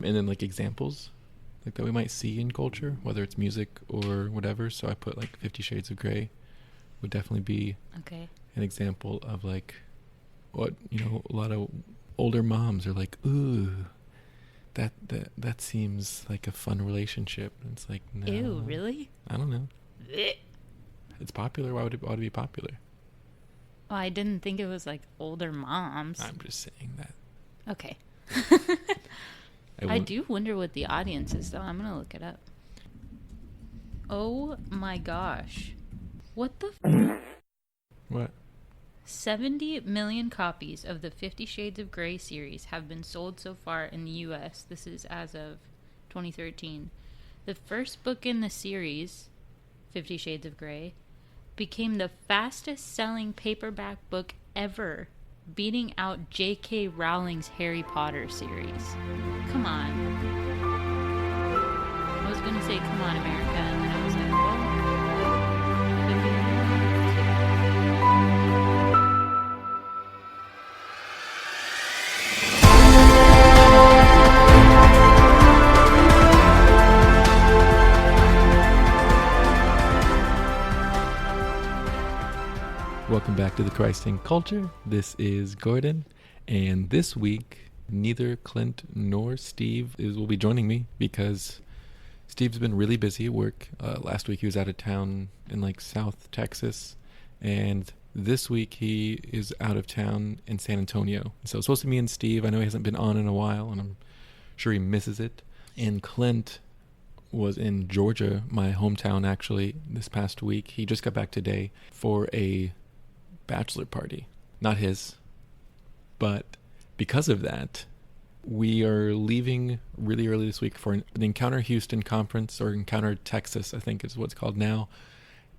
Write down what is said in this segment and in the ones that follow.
And then like examples like that we might see in culture, whether it's music or whatever. So I put like 50 Shades of Grey would definitely be an example of like what, you know, a lot of older moms are like, ooh, that seems like a fun relationship. And it's like, no. Ew, really? I don't know. It's popular. Why would it be popular? Well, I didn't think it was like older moms. I'm just saying that. Okay. I do wonder what the audience is, though. I'm going to look it up. Oh my gosh. What the What? 70 million copies of the 50 Shades of Grey series have been sold so far in the U.S. This is as of 2013. The first book in the series, 50 Shades of Grey, became the fastest selling paperback book ever, beating out J.K. Rowling's Harry Potter series. Come on. I was going to say, come on, America, and then I was like, well, could be. Welcome back to the Christ in Culture. This is Gordon, and this week neither Clint nor Steve will be joining me because Steve's been really busy at work. Last week he was out of town in like South Texas, and this week he is out of town in San Antonio. So it's supposed to be me and Steve. I know he hasn't been on in a while, and I'm sure he misses it. And Clint was in Georgia, my hometown, actually, this past week. He just got back today for a bachelor party. Not his, but because of that, we are leaving really early this week for the Encounter Houston conference, or Encounter Texas, I think is what it's called now.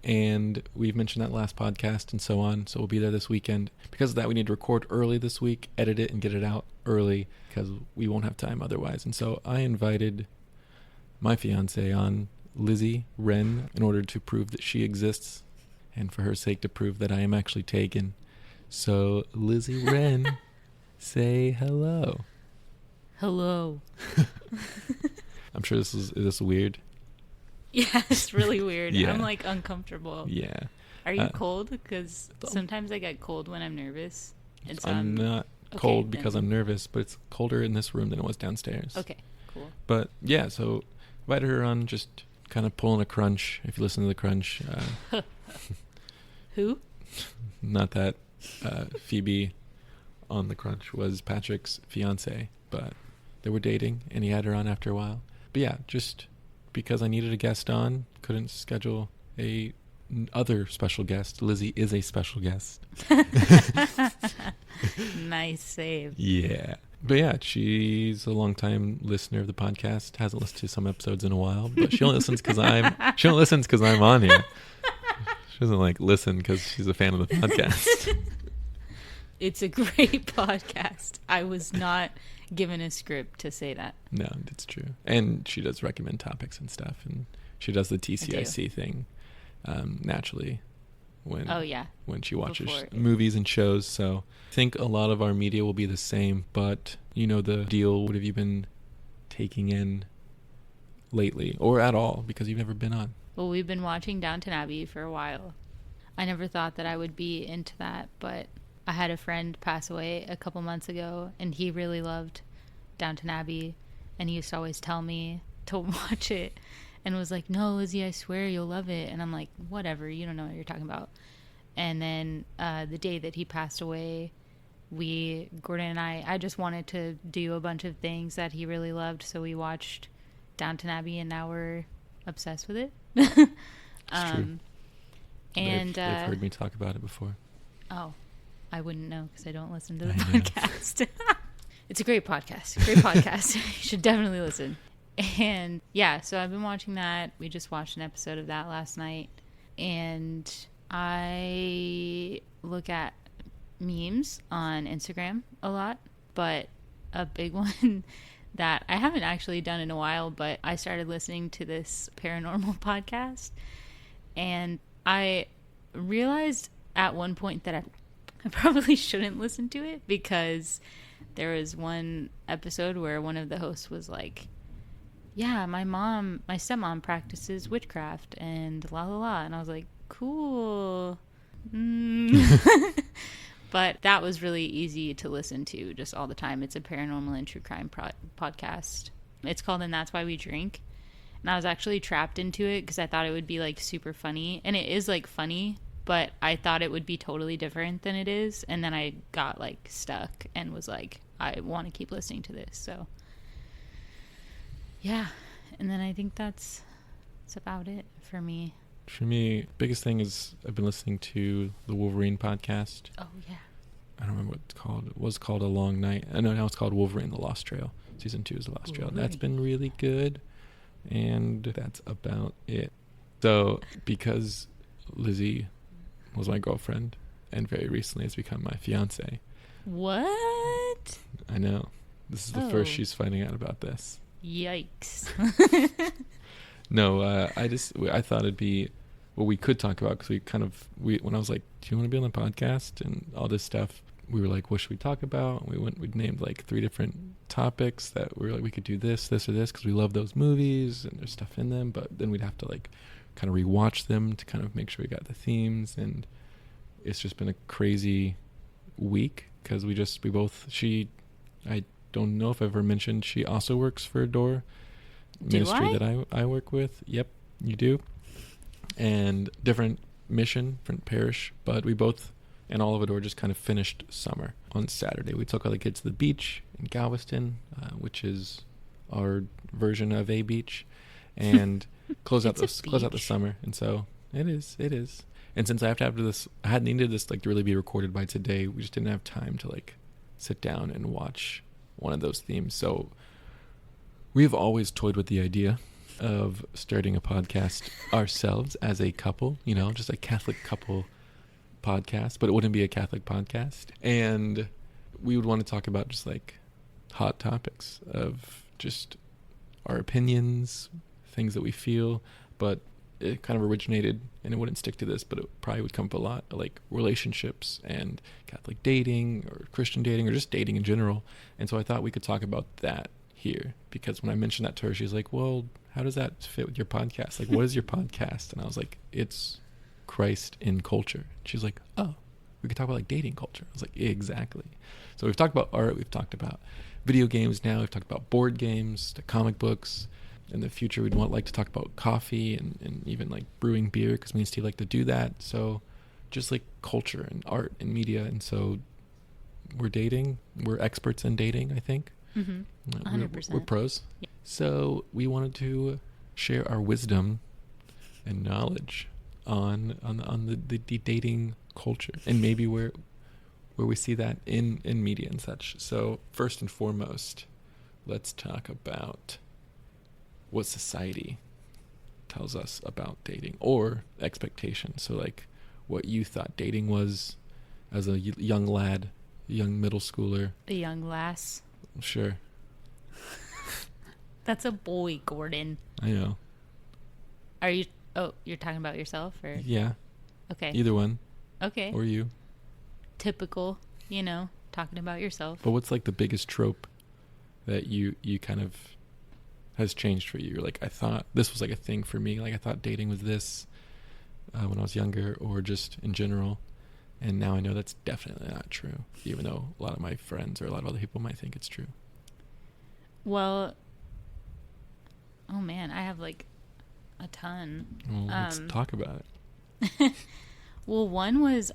And we've mentioned that last podcast and so on. So we'll be there this weekend. Because of that, we need to record early this week, edit it, and get it out early because we won't have time otherwise. And so I invited my fiance on, Lizzie Rinn, in order to prove that she exists, and for her sake to prove that I am actually taken. So, Lizzie Rinn, say hello. Hello. I'm sure this is weird. Yeah, it's really weird. Yeah. I'm like uncomfortable. Yeah. Are you cold? Because sometimes I get cold when I'm nervous. And so I'm not cold because I'm nervous, but it's colder in this room than it was downstairs. Okay, cool. But yeah, so invited her on, just kind of pulling a crunch. If you listen to the crunch. Who? Not that. Phoebe on the crunch was Patrick's fiance, but they were dating and he had her on after a while. But yeah, just because I needed a guest on, couldn't schedule a other special guest. Lizzie is a special guest. Nice save. Yeah. But yeah, she's a longtime listener of the podcast. Hasn't listened to some episodes in a while, but she only listens because I'm on here. She doesn't like listen because she's a fan of the podcast. It's a great podcast. I was not given a script to say that. No, it's true. And she does recommend topics and stuff, and she does the TCIC thing naturally when she watches movies and shows. So I think a lot of our media will be the same, but you know the deal. What have you been taking in lately, or at all, because you've never been on? Well, we've been watching Downton Abbey for a while. I never thought that I would be into that, but I had a friend pass away a couple months ago, and he really loved Downton Abbey, and he used to always tell me to watch it, and was like, no, Lizzie, I swear you'll love it. And I'm like, whatever, you don't know what you're talking about. And then the day that he passed away, Gordon and I just wanted to do a bunch of things that he really loved, so we watched Downton Abbey, and now we're obsessed with it. It's true. And they've heard me talk about it before. Oh, I wouldn't know because I don't listen to the podcast. It's a great podcast. Great podcast. You should definitely listen. And yeah, so I've been watching that. We just watched an episode of that last night. And I look at memes on Instagram a lot, but a big one that I haven't actually done in a while, but I started listening to this paranormal podcast, and I realized at one point that I probably shouldn't listen to it because there was one episode where one of the hosts was like, yeah, my stepmom practices witchcraft and la la la. And I was like, cool. But that was really easy to listen to just all the time. It's a paranormal and true crime podcast. It's called And That's Why We Drink. And I was actually trapped into it because I thought it would be like super funny. And it is like funny, but I thought it would be totally different than it is. And then I got like stuck and was like, I want to keep listening to this. So yeah. And then I think that's about it for me. For me, biggest thing is I've been listening to the Wolverine podcast. Oh, yeah. I don't remember what it's called. It was called A Long Night. I know now it's called Wolverine The Lost Trail. Season 2 is The Lost Trail. That's been really good. And that's about it. So, because Lizzie was my girlfriend and very recently has become my fiancé. What? I know. This is the first she's finding out about this. Yikes. No, I thought it'd be what we could talk about because when I was like, do you want to be on the podcast and all this stuff, we were like, what should we talk about? We named like 3 different topics that we were like, we could do this or this because we love those movies and there's stuff in them, but then we'd have to like kind of rewatch them to kind of make sure we got the themes. And it's just been a crazy week because I don't know if I've ever mentioned, she also works for Door ministry that I work with. Yep, you do. And different mission, different parish, but we both and all of Adore just kind of finished summer on Saturday. We took all the kids to the beach in Galveston, which is our version of a beach, and close out the summer. And so it is. And since I had needed this like to really be recorded by today, we just didn't have time to like sit down and watch one of those themes. So we've always toyed with the idea of starting a podcast ourselves as a couple, just a Catholic couple podcast, but it wouldn't be a Catholic podcast. And we would want to talk about just like hot topics of just our opinions, things that we feel, but it kind of originated, and it wouldn't stick to this, but it probably would come up a lot, like relationships and Catholic dating or Christian dating or just dating in general. And so I thought we could talk about that here, because when I mentioned that to her, she's like, well, how does that fit with your podcast? Like, what is your podcast? And I was like, it's Christ in culture. She's like, oh, we could talk about like dating culture. I was like, exactly. So we've talked about art, we've talked about video games now, we've talked about board games, to comic books. In the future, we'd like to talk about coffee and even like brewing beer, because me and Steve like to do that. So just like culture and art and media. And so we're experts in dating, I think. 100%. We're pros. Yeah. So we wanted to share our wisdom and knowledge on the dating culture, and maybe where we see that in media and such. So first and foremost, let's talk about what society tells us about dating or expectations. So like what you thought dating was as a young lad, young middle schooler. A young lass. Sure. That's a boy, Gordon. I know. Are you... Oh, you're talking about yourself? Or? Yeah. Okay. Either one. Okay. Or you. Typical, talking about yourself. But what's like the biggest trope that you kind of has changed for you? You're like, I thought this was like a thing for me. Like I thought dating was this when I was younger, or just in general. And now I know that's definitely not true, even though a lot of my friends or a lot of other people might think it's true. Well, oh man, I have like a ton. Well, let's talk about it. Well, one was,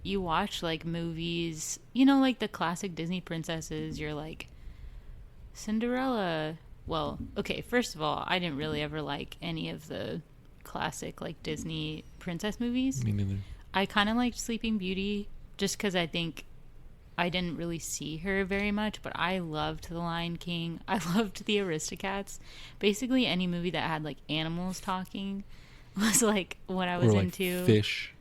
you watch like movies, like the classic Disney princesses. You're like, Cinderella. Well, okay, first of all, I didn't really ever like any of the classic like Disney princess movies. Me neither. I kind of liked Sleeping Beauty just because I think I didn't really see her very much, but I loved The Lion King. I loved the Aristocats. Basically, any movie that had like animals talking was like what I was or like into. Fish.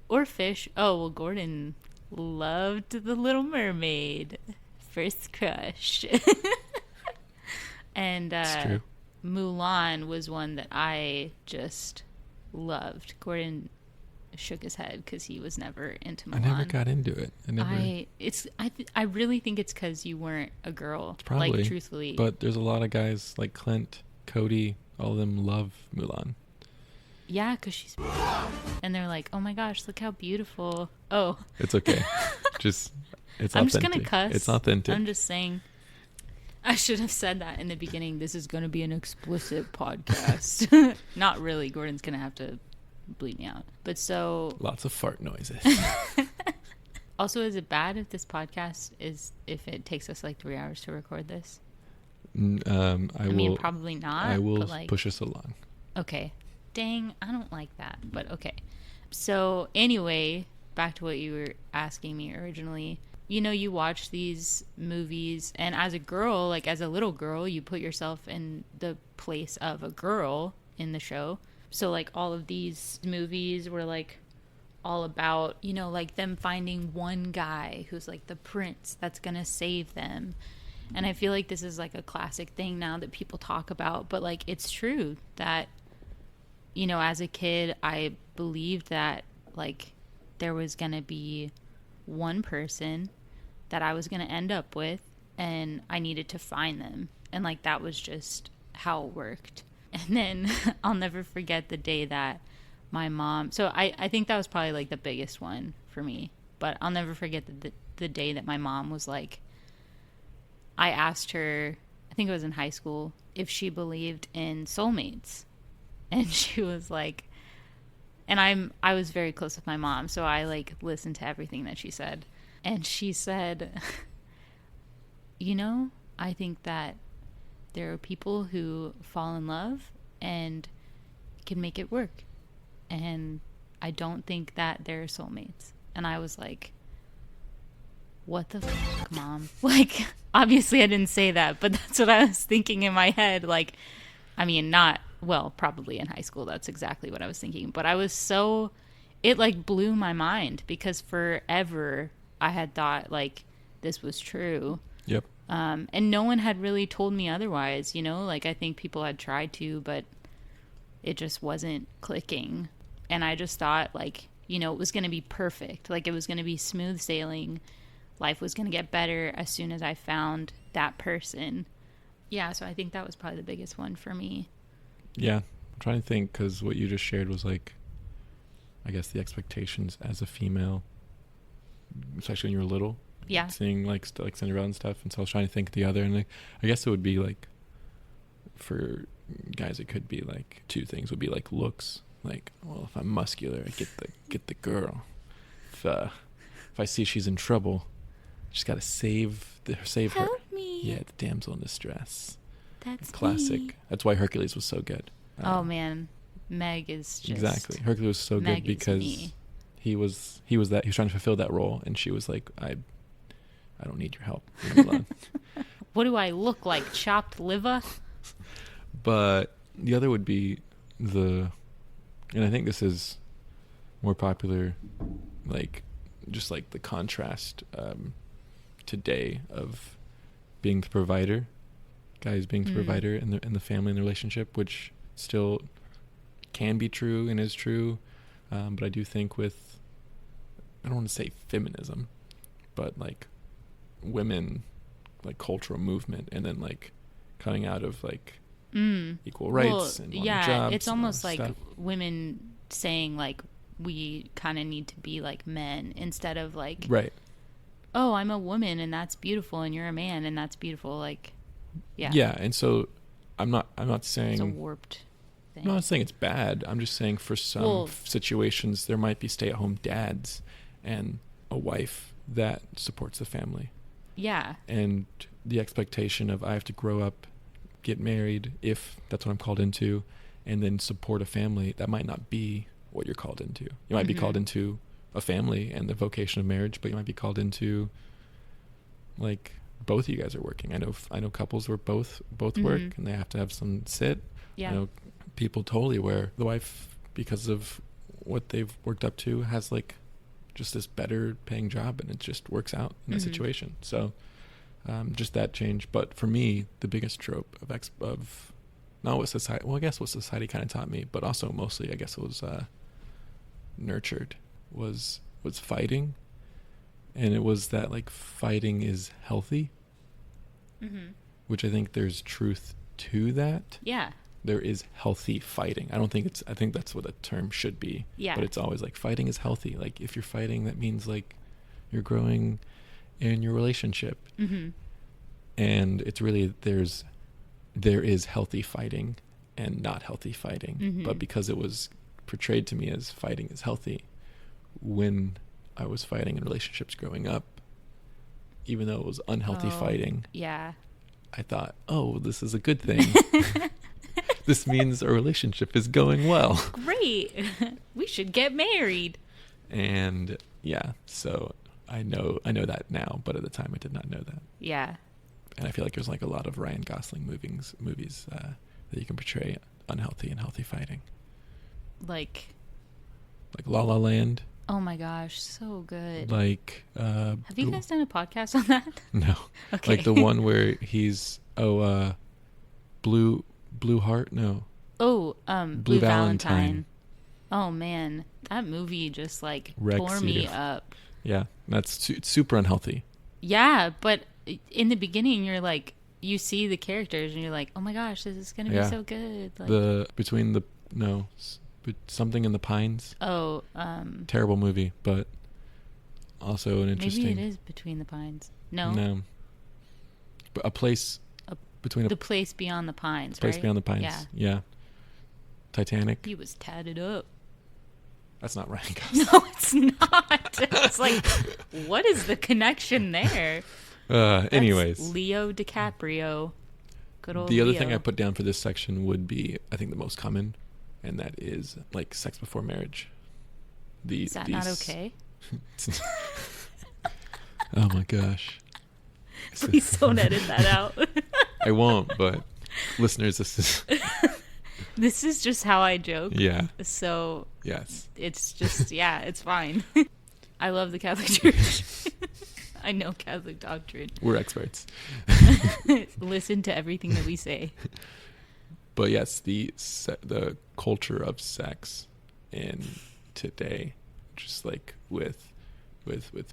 Or Fish. Oh, well, Gordon loved The Little Mermaid. First crush. And true. Mulan was one that I just loved. Gordon shook his head because he was never into Mulan. I never got into it. I really think it's because you weren't a girl. Probably, like, truthfully. But there's a lot of guys like Clint, Cody, all of them love Mulan. Yeah, because she's... And they're like, oh my gosh, look how beautiful. Oh. It's okay. It's authentic. I'm just going to cuss. It's authentic. I'm just saying. I should have said that in the beginning. This is going to be an explicit podcast. Not really. Gordon's going to have to bleep me out. But so... Lots of fart noises. Also, is it bad if this podcast if it takes us like 3 hours to record this? I mean, probably not. I will but like, push us along. Okay. Dang, I don't like that, but okay. So anyway, back to what you were asking me originally. You know, you watch these movies, and as a girl, like as a little girl, you put yourself in the place of a girl in the show. So like all of these movies were like all about, you know, like them finding one guy who's like the prince that's gonna save them. And I feel like this is like a classic thing now that people talk about, but like it's true that, you know, as a kid, I believed that, like, there was going to be one person that I was going to end up with, and I needed to find them. And, like, that was just how it worked. And then I'll never forget the day that my mom... So I think that was probably, like, the biggest one for me. But I'll never forget the day that my mom was, like... I asked her, I think it was in high school, if she believed in soulmates. And she was like, and I was very close with my mom, so I like listened to everything that she said. And she said, you know, I think that there are people who fall in love and can make it work. And I don't think that they're soulmates. And I was like, what the fuck, Mom? Like, obviously I didn't say that, but that's what I was thinking in my head. Like, I mean, not... Well, probably in high school, that's exactly what I was thinking. But I was so... It, like, blew my mind because forever I had thought, like, this was true. Yep. And no one had really told me otherwise, you know? Like, I think people had tried to, but it just wasn't clicking. And I just thought, like, you know, it was going to be perfect. Like, it was going to be smooth sailing. Life was going to get better as soon as I found that person. Yeah, so I think that was probably the biggest one for me. Yeah, I'm trying to think because what you just shared was like, I guess the expectations as a female, especially when you were little. Yeah. Seeing like like Cinderella and stuff, and so I was trying to think the other, and like, I guess it would be like, for guys, it could be like two things. Would be like looks, like, well, if I'm muscular, I get the girl. If I see she's in trouble, I just gotta save her. Help me. Yeah, the damsel in distress. That's classic. Me. That's why Hercules was so good. Oh man, Meg is just exactly. Hercules was so Meg good because he was trying to fulfill that role, and she was like, I don't need your help. What do I look like, chopped liver? But the other would be and I think this is more popular, like just like the contrast today of being the provider. Guys being the provider in the family and the relationship, which still can be true and is true, but I do think with, I don't want to say feminism, but like women, like cultural movement, and then like coming out of like equal rights and jobs. It's almost like women saying like we kind of need to be like men instead of like, right, oh, I'm a woman and that's beautiful, and you're a man and that's beautiful, like. Yeah, and so I'm not saying it's a warped thing. I'm not saying it's bad. I'm just saying for some situations there might be stay-at-home dads and a wife that supports the family. Yeah. And the expectation of I have to grow up, get married, if that's what I'm called into, and then support a family, that might not be what you're called into. You might be called into a family and the vocation of marriage, but you might be called into like both of you guys are working. I know couples where both work and they have to have some sit. Yeah. I know people totally where the wife, because of what they've worked up to, has like just this better paying job, and it just works out in that situation. So just that change. But for me, the biggest trope of not what society, well, I guess what society kind of taught me, but also mostly I guess it was nurtured was fighting, and it was that like fighting is healthy, which I think there's truth to that. Yeah. There is healthy fighting. I think that's what a term should be. Yeah. But it's always like fighting is healthy. Like if you're fighting, that means like you're growing in your relationship. And it's really there is healthy fighting and not healthy fighting. But because it was portrayed to me as fighting is healthy, when I was fighting in relationships growing up, even though it was unhealthy fighting, I thought, oh, this is a good thing. This means our relationship is going well. Great. We should get married. And yeah, so I know that now, but at the time I did not know that. Yeah. And I feel like there's like a lot of Ryan Gosling movies that you can portray unhealthy and healthy fighting. Like La La Land. Oh my gosh, so good. Like have you guys done a podcast on that? No. Okay. Like the one where he's Blue Heart? No. Oh, Blue Valentine. Oh man, that movie just like tore me up. Yeah, that's super unhealthy. Yeah, but in the beginning you're like, you see the characters and you're like, oh my gosh, this is gonna be so good. Like, Something in the Pines. Oh, terrible movie, but also an interesting. Maybe it is Between the Pines. No. But a place between the place beyond the pines. Place right? Beyond the Pines. Yeah. Titanic. He was tatted up. That's not Ryan Gosling. No, it's not. It's like, what is the connection there? Anyways, That's Leo DiCaprio. Good old The other Leo. thing I put down for this section would be, I think, the most common, and that is like sex before marriage. Is that not okay? Oh my gosh. Please don't edit that out. I won't, but listeners, This is just how I joke. Yeah. So Yes. it's just, it's fine. I love the Catholic Church. I know Catholic doctrine. We're experts. Listen to everything that we say. But yes, the culture of sex in today, just like with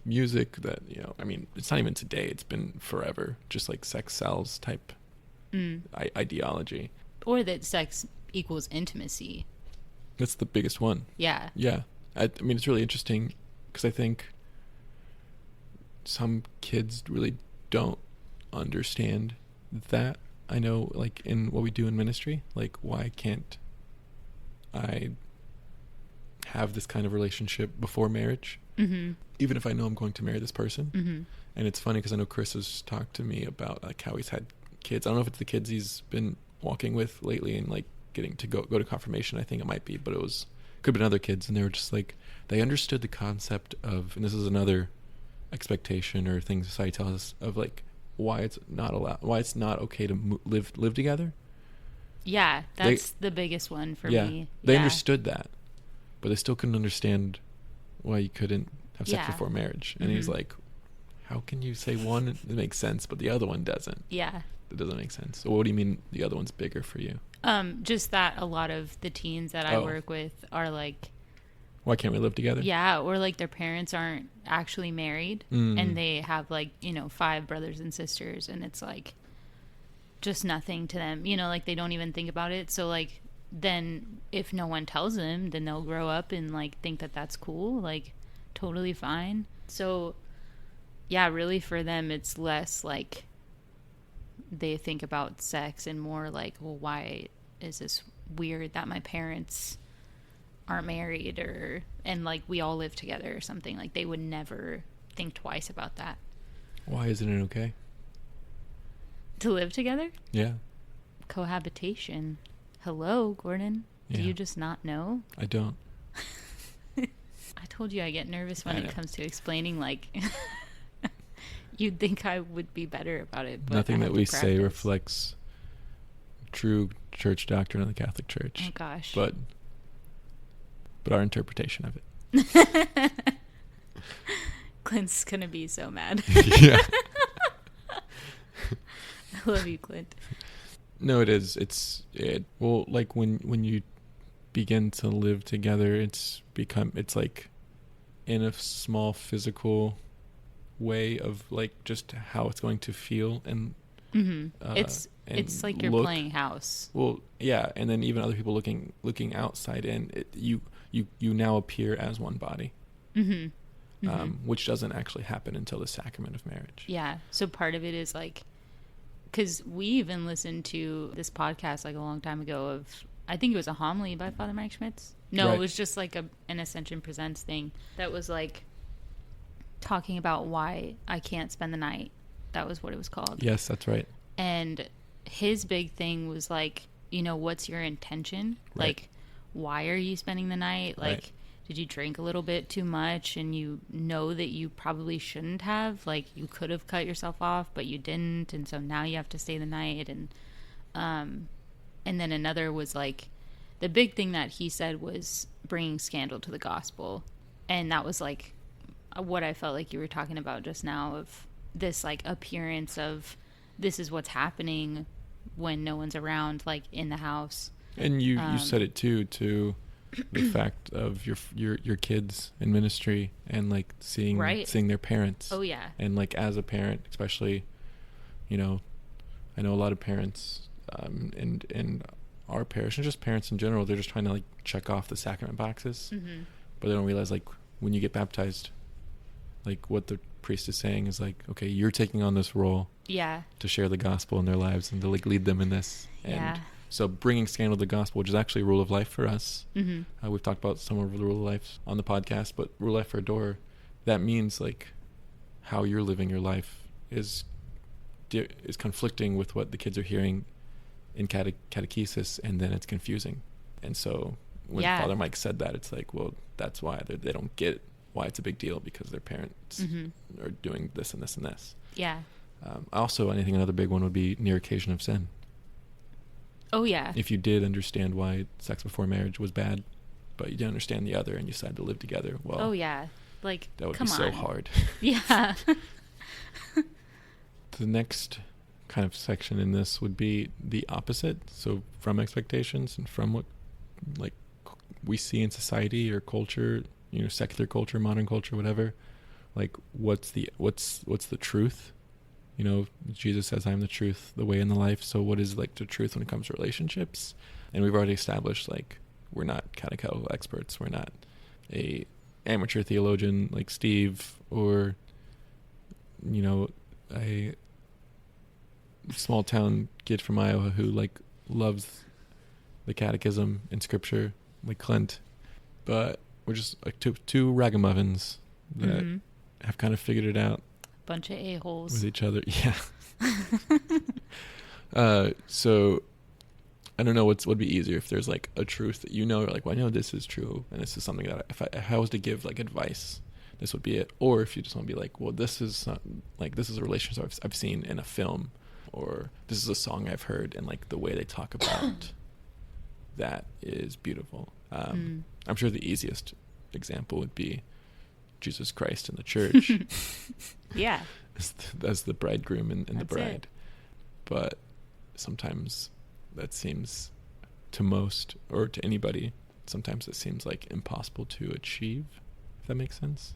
music that, I mean, it's not even today, it's been forever, just like sex sells type ideology. Or that sex equals intimacy. That's the biggest one. Yeah. Yeah. I mean, it's really interesting because I think some kids really don't understand that. I know, like, in what we do in ministry, like, why can't I have this kind of relationship before marriage? Mm-hmm. Even if I know I'm going to marry this person. Mm-hmm. And it's funny because I know Chris has talked to me about, like, how he's had kids. I don't know if it's the kids he's been walking with lately and, like, getting to go to confirmation. I think it might be, but could have been other kids. And they were just, like, they understood the concept of, and this is another expectation or thing society tells us of, like, why it's not okay to live together. Yeah, that's the biggest one for me. They understood that, but they still couldn't understand why you couldn't have sex before marriage. And he's like, how can you say one it makes sense but the other one doesn't? Yeah, it doesn't make sense. So what do you mean the other one's bigger for you? Just that a lot of the teens that I work with are like, why can't we live together? Yeah, or like their parents aren't actually married and they have, like, 5 brothers and sisters, and it's like just nothing to them, like they don't even think about it. So, like, then if no one tells them, then they'll grow up and, like, think that that's cool, like, totally fine. So yeah, really for them it's less like they think about sex and more like, well, why is this weird that my parents aren't married, and like we all live together or something. Like, they would never think twice about that. Why isn't it okay to live together? Yeah. Cohabitation. Hello, Gordon. Yeah. Do you just not know? I don't. I told you I get nervous when it comes to explaining, like, you'd think I would be better about it, but nothing that we say practice. reflects true church doctrine of the Catholic Church. Oh gosh. But our interpretation of it. Clint's gonna be so mad. Yeah. I love you, Clint. No, it is. Well, like when you begin to live together, it's like in a small physical way of like just how it's going to feel, and it's like you're playing house. Well, yeah, and then even other people looking outside in, you now appear as one body, which doesn't actually happen until the sacrament of marriage. Yeah, so part of it is like, because we even listened to this podcast like a long time ago of, I think it was a homily by Father Mike Schmitz. No, right. It was just like an Ascension Presents thing that was like talking about why I can't spend the night. That was what it was called. Yes, that's right. And his big thing was like, you know, what's your intention? Right. Like, why are you spending the night? Like, right. Did you drink a little bit too much and you know that you probably shouldn't have? Like, you could have cut yourself off, but you didn't. And so now you have to stay the night. And then another was like, the big thing that he said was bringing scandal to the gospel. And that was like what I felt like you were talking about just now, of this like appearance of this is what's happening when no one's around, like in the house. And you said it too, to the fact of your kids in ministry and like seeing their parents. Oh yeah. And like as a parent, especially, you know, I know a lot of parents in our parish, and just parents in general, they're just trying to like check off the sacrament boxes, but they don't realize like when you get baptized, like what the priest is saying is like, okay, you're taking on this role to share the gospel in their lives and to like lead them in this. And so bringing scandal to the gospel, which is actually a rule of life for us. We've talked about some of the rule of life on the podcast, but rule of life for a door, that means like how you're living your life is conflicting with what the kids are hearing in catechesis, and then it's confusing. And so when Father Mike said that, it's like, well, that's why they don't get why it's a big deal, because their parents are doing this and this and this. Yeah. Also, I think another big one would be near occasion of sin. Oh yeah. If you did understand why sex before marriage was bad, but you didn't understand the other and you decided to live together, well, oh yeah, like that would be so hard. Yeah. The next kind of section in this would be the opposite. So from expectations and from what like we see in society or culture, you know, secular culture, modern culture, whatever, like what's the truth? You know, Jesus says, I'm the truth, the way, and the life. So what is like the truth when it comes to relationships? And we've already established like we're not catechetical experts. We're not a amateur theologian like Steve, or, you know, a small town kid from Iowa who like loves the catechism and scripture like Clint. But we're just like two ragamuffins that have kind of figured it out. Bunch of a-holes with each other. Yeah. So I don't know what'd be easier, if there's like a truth that you know, like, well, I know this is true, and this is something that if I was to give like advice, this would be it. Or if you just want to be like, well, this is a relationship I've seen in a film, or this is a song I've heard, and like the way they talk about that is beautiful. I'm sure the easiest example would be Jesus Christ in the church. Yeah. As the bridegroom and the bride. It. But sometimes that seems, to most, or to anybody, sometimes it seems like impossible to achieve, if that makes sense.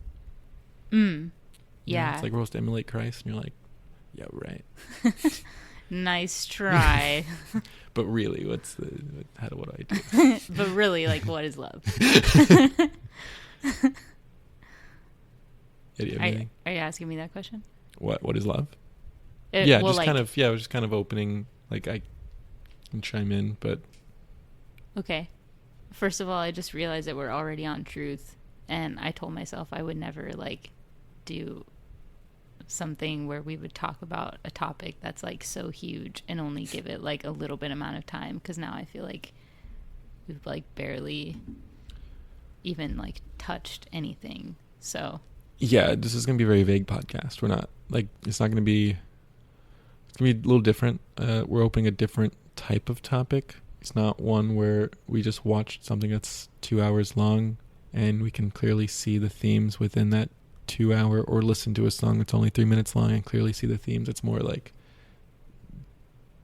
Yeah. You know, it's like we're supposed to emulate Christ, and you're like, yeah, right. Nice try. But really, what do I do? But really, like, what is love? Are you asking me that question? What is love? I was just kind of opening, like I can chime in, but okay. First of all, I just realized that we're already on truth, and I told myself I would never like do something where we would talk about a topic that's like so huge and only give it like a little bit amount of time, because now I feel like we've like barely even like touched anything. So yeah, this is going to be a very vague podcast. We're not like, it's going to be a little different. We're opening a different type of topic. It's not one where we just watched something that's 2 hours long and we can clearly see the themes within that 2 hour, or listen to a song that's only 3 minutes long and clearly see the themes. It's more like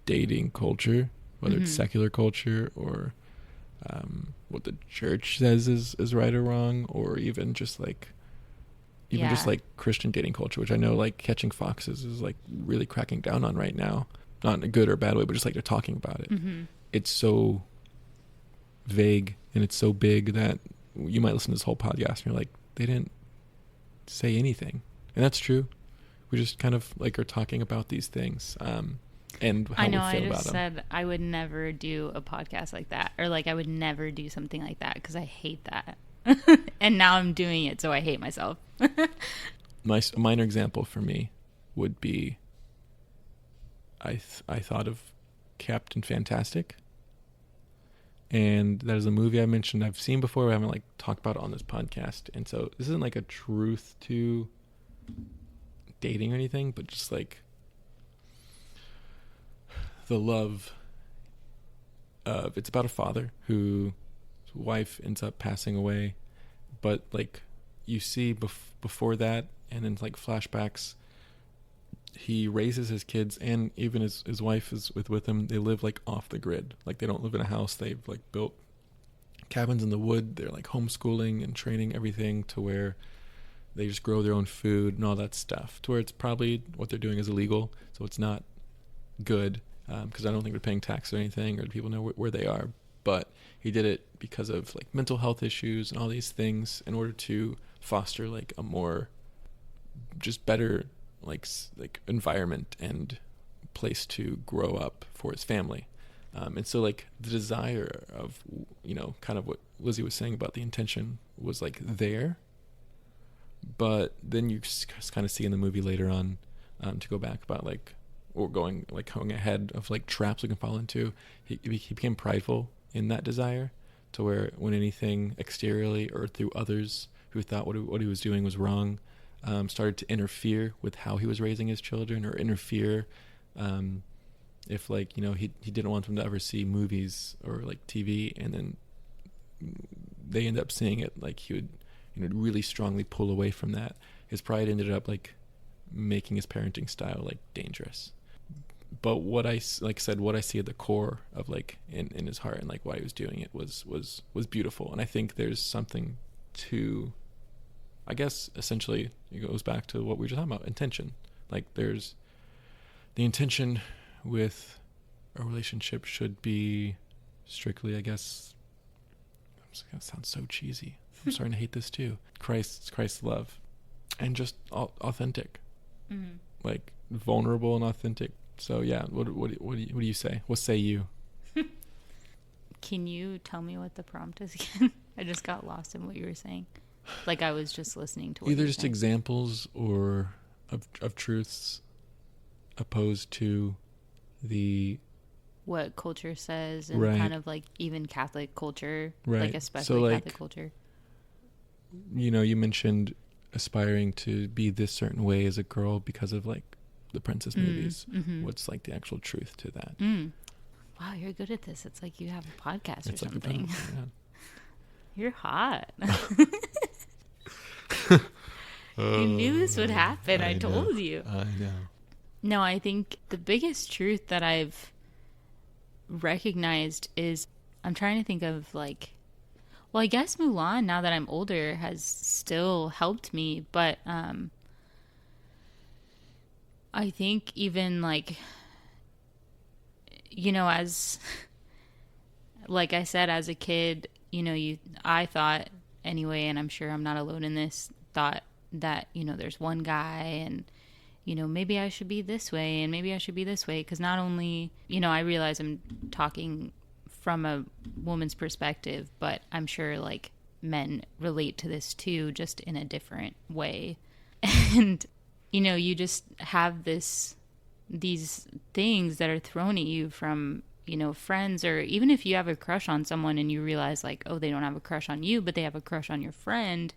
dating culture, whether it's secular culture or what the church says is right or wrong, or even just like Christian dating culture, which I know like Catching Foxes is like really cracking down on right now, not in a good or bad way, but just like they're talking about it. Mm-hmm. It's so vague and it's so big that you might listen to this whole podcast and you're like, they didn't say anything. And that's true. We just kind of like are talking about these things, and how I know, we feel I about just them. said I would never do a podcast like that, or like I would never do something like that because I hate that. And now I'm doing it, so I hate myself. A minor example for me would be I thought of Captain Fantastic, and that is a movie I mentioned I've seen before. I haven't like talked about it on this podcast, and so this isn't like a truth to dating or anything, but just like the love of, it's about a father whose wife ends up passing away, but like you see before that and then like flashbacks, he raises his kids, and even his wife is with him. They live like off the grid, like they don't live in a house. They've like built cabins in the wood. They're like homeschooling and training everything to where they just grow their own food and all that stuff, to where it's probably what they're doing is illegal, so it's not good, because I don't think they're paying tax or anything, or people know where they are. But he did it because of like mental health issues and all these things, in order to foster like a more just better like environment and place to grow up for his family. And so like the desire of, you know, kind of what Lizzie was saying about the intention was like there, but then you just kind of see in the movie later on, to go back about like, or going ahead of like traps we can fall into, he became prideful in that desire, to where when anything exteriorly or through others who thought what he was doing was wrong, started to interfere with how he was raising his children, or interfere, if like, you know, he didn't want them to ever see movies or like TV, and then they end up seeing it, like he would, you know, really strongly pull away from that. His pride ended up like making his parenting style like dangerous. But what I see at the core of like in his heart and like why he was doing it was beautiful. And I think there's something to, I guess essentially it goes back to what we were just talking about, intention. Like there's the intention with a relationship should be strictly, I guess, it's gonna sound so cheesy, I'm starting to hate this too, Christ's love, and just authentic, Mm-hmm. like vulnerable and authentic. So yeah, what do you say? What say you? Can you tell me what the prompt is again? I just got lost in what you were saying. Like I was just listening to what Either you were just saying. examples or of truths opposed to the What culture says, and right. kind of like even Catholic culture, Right. like especially so, like, Catholic culture. You know, you mentioned aspiring to be this certain way as a girl because of like the princess movies. Mm-hmm. What's like the actual truth to that? Wow, you're good at this. It's like you have a podcast It's or like something. yeah. You're hot. You knew this would happen. I told you. I know. No, I think the biggest truth that I've recognized is, I'm trying to think of like, well, I guess Mulan, now that I'm older, has still helped me, but I think even like, you know, as like I said, as a kid, you know, I thought anyway, and I'm sure I'm not alone in this, thought that, you know, there's one guy, and you know, maybe I should be this way and maybe I should be this way, because not only, you know, I realize I'm talking from a woman's perspective, but I'm sure like men relate to this too, just in a different way. And you know, you just have these things that are thrown at you from, you know, friends, or even if you have a crush on someone and you realize like, oh, they don't have a crush on you, but they have a crush on your friend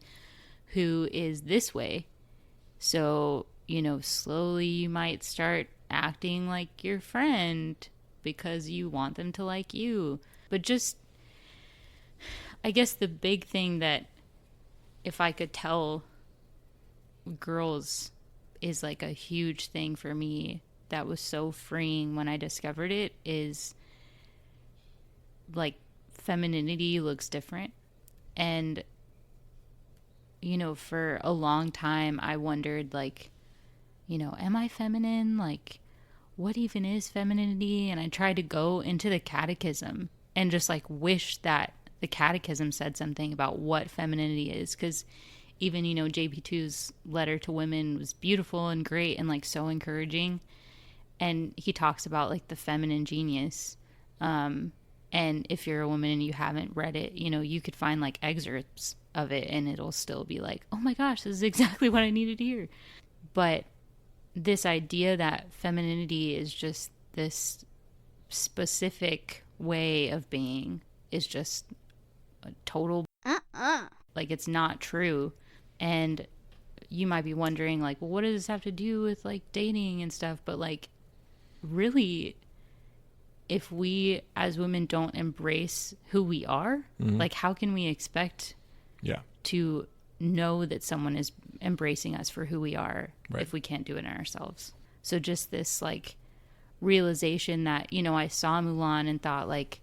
who is this way. So, you know, slowly you might start acting like your friend because you want them to like you. But just, I guess the big thing that if I could tell girls is like a huge thing for me that was so freeing when I discovered it, is like femininity looks different. And, you know, for a long time, I wondered, like, you know, am I feminine? Like, what even is femininity? And I tried to go into the catechism and just, like, wish that the catechism said something about what femininity is. Because even, you know, JP2's letter to women was beautiful and great and, like, so encouraging. And he talks about, like, the feminine genius. And if you're a woman and you haven't read it, you know, you could find, like, excerpts of it and it'll still be like, oh my gosh, this is exactly what I needed to hear. But this idea that femininity is just this specific way of being is just a total like, it's not true. And you might be wondering, like, well, what does this have to do with, like, dating and stuff? But, like, really, if we as women don't embrace who we are, like, how can we expect to know that someone is embracing us for who we are if we can't do it in ourselves? So just this, like, realization that, you know, I saw Mulan and thought, like,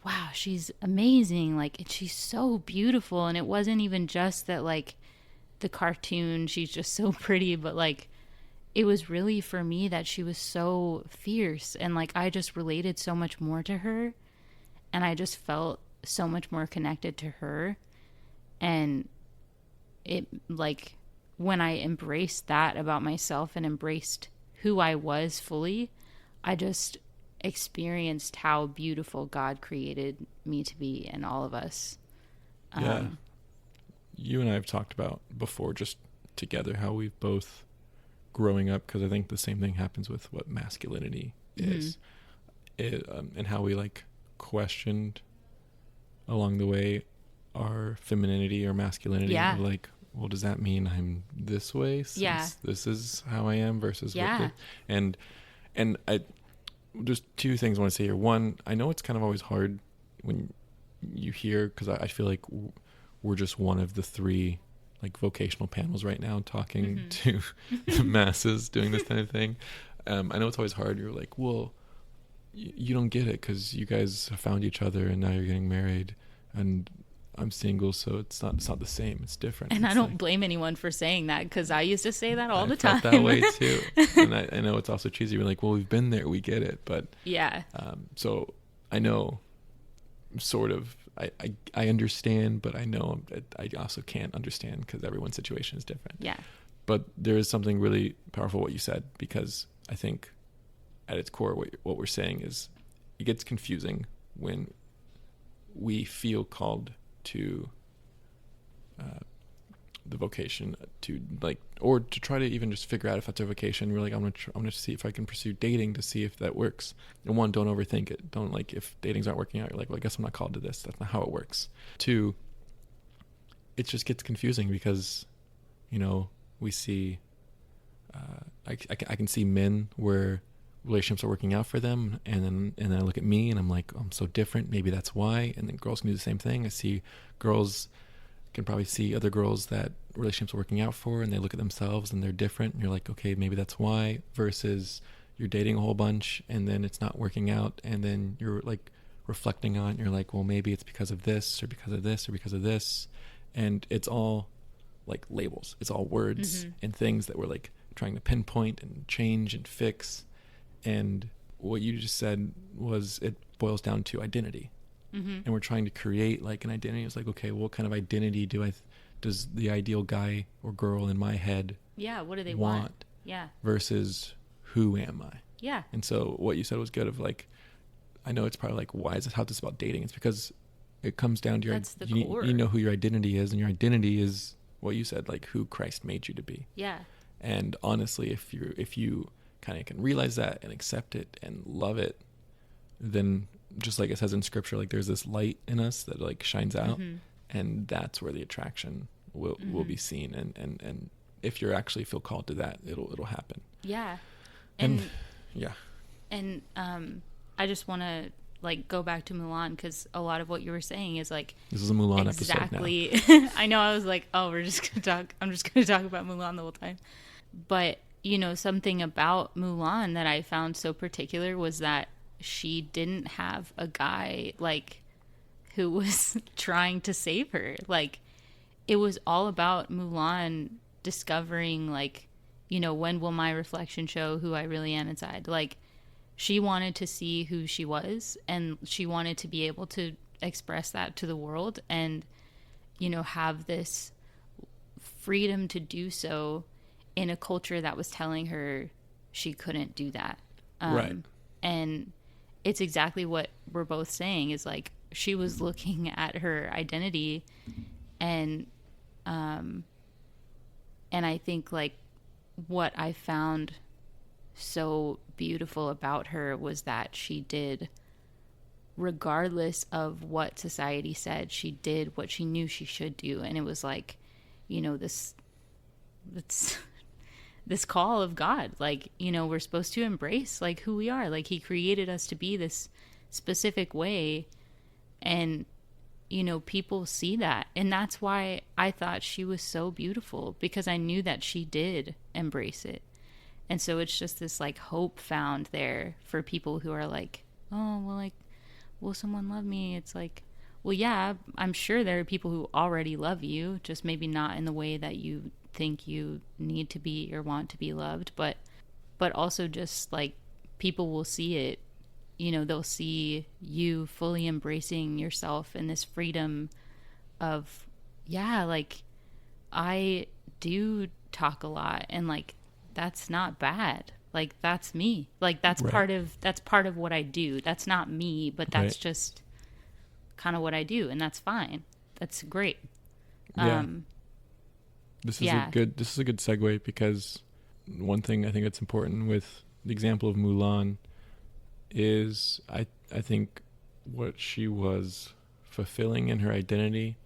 wow, she's amazing, like, and she's so beautiful. And it wasn't even just that, like, the cartoon, she's just so pretty, but, like, it was really for me that she was so fierce, and, like, I just related so much more to her, and I just felt so much more connected to her. And it, like, when I embraced that about myself and embraced who I was fully, I just experienced how beautiful God created me to be and all of us. You and I have talked about before, just together, how we've both growing up, because I think the same thing happens with what masculinity is, and how we, like, questioned along the way our femininity or masculinity. Of, like, well, does that mean I'm this way since this is how I am versus what and I there's two things I want to say here. One, I know it's kind of always hard when you hear, because I feel like we're just one of the three, like, vocational panels right now talking to the masses doing this kind of thing. I know it's always hard. You're like, well, you don't get it because you guys have found each other and now you're getting married, and I'm single, so it's not the same. It's different. And it's I don't blame anyone for saying that, because I used to say that all the time. I felt that way too. And I know it's also cheesy. We're like, well, we've been there, we get it. But so I know, sort of, I understand, but I know I also can't understand because everyone's situation is different. Yeah. But there is something really powerful what you said, because I think at its core what we're saying is it gets confusing when we feel called to the vocation to, like, or to try to even just figure out if that's our vocation. We're like, I'm gonna see if I can pursue dating to see if that works. And one, don't overthink it. Don't, like, if dating's not working out, you're like, well, I guess I'm not called to this. That's not how it works. Two, it just gets confusing because, you know, we see I can see men where relationships are working out for them, and then I look at me and I'm like, oh, I'm so different, maybe that's why. And then girls can do the same thing. I see girls can probably see other girls that relationships are working out for, and they look at themselves and they're different, and you're like, okay, maybe that's why. Versus you're dating a whole bunch and then it's not working out, and then you're, like, reflecting on it, and you're like, well, maybe it's because of this or because of this or because of this. And it's all, like, labels. It's all words and things that we're, like, trying to pinpoint and change and fix. And what you just said was, it boils down to identity. And we're trying to create, like, an identity. It's like, okay, what kind of identity does the ideal guy or girl in my head what do they want? Versus who am I? And so what you said was good, of, like, I know it's probably like, why is it how this about dating? It's because it comes down to you know who your identity is, and your identity is what you said, like, who Christ made you to be. And honestly, if you kind of can realize that and accept it and love it, then, just like it says in scripture, like, there's this light in us that, like, shines out, and that's where the attraction will be seen. And if you actually feel called to that, it'll happen. And I just want to, like, go back to Mulan, because a lot of what you were saying is, like, this is a Mulan episode now. I know. I was like, oh, I'm just gonna talk about Mulan the whole time. But, you know, something about Mulan that I found so particular was that she didn't have a guy, like, who was trying to save her. Like, it was all about Mulan discovering, like, you know, when will my reflection show who I really am inside? Like, she wanted to see who she was, and she wanted to be able to express that to the world and, you know, have this freedom to do so in a culture that was telling her she couldn't do that. Right. And it's exactly what we're both saying, is like, she was looking at her identity, and I think, like, what I found so beautiful about her was that she did, regardless of what society said, she did what she knew she should do. And it was like, you know, this call of God, like, you know, we're supposed to embrace, like, who we are. Like, he created us to be this specific way, and, you know, people see that. And that's why I thought she was so beautiful, because I knew that she did embrace it. And so it's just this, like, hope found there for people who are like, oh, well, like, will someone love me? It's like, well, yeah, I'm sure there are people who already love you, just maybe not in the way that you think you need to be or want to be loved. But also, just, like, people will see it. You know, they'll see you fully embracing yourself and this freedom of, yeah, like, I do talk a lot, and, like, that's not bad. Like, that's me. Like, that's Right. part of what I do. That's not me, but that's Right. just kind of what I do, and that's fine. That's great. Yeah. This is yeah. a good segue, because one thing I think that's important with the example of Mulan is I think what she was fulfilling in her identity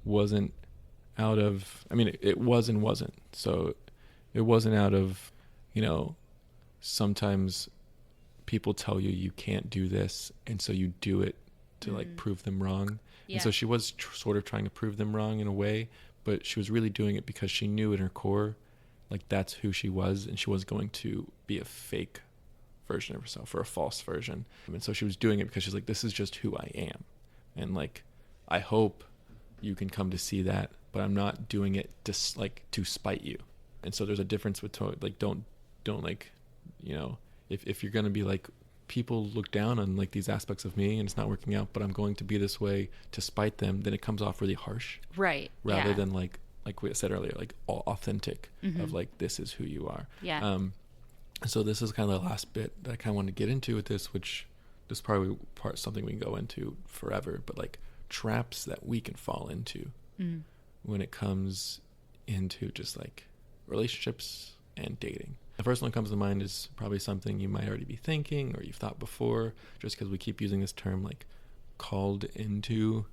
wasn't out of, I mean, it was and wasn't. So it wasn't out of, you know, sometimes people tell you you can't do this, and so you do it to like prove them wrong. Yeah. And so she was sort of trying to prove them wrong in a way, but she was really doing it because she knew in her core, like, that's who she was, and she was going to be a fake version of herself, or a false version. And so she was doing it because she's like, this is just who I am, and, like, I hope you can come to see that, but I'm not doing it just, like, to spite you. And so there's a difference between, like, don't like, you know, if you're gonna be like, people look down on, like, these aspects of me and it's not working out, but I'm going to be this way to spite them, then it comes off really harsh, Right. rather yeah. than like we said earlier, like, all authentic, of like, this is who you are. Yeah. So this is kind of the last bit that I kind of want to get into with this, which this is probably something we can go into forever, but, like, traps that we can fall into when it comes into just, like, relationships and dating. The first one that comes to mind is probably something you might already be thinking, or you've thought before, just because we keep using this term, like, called into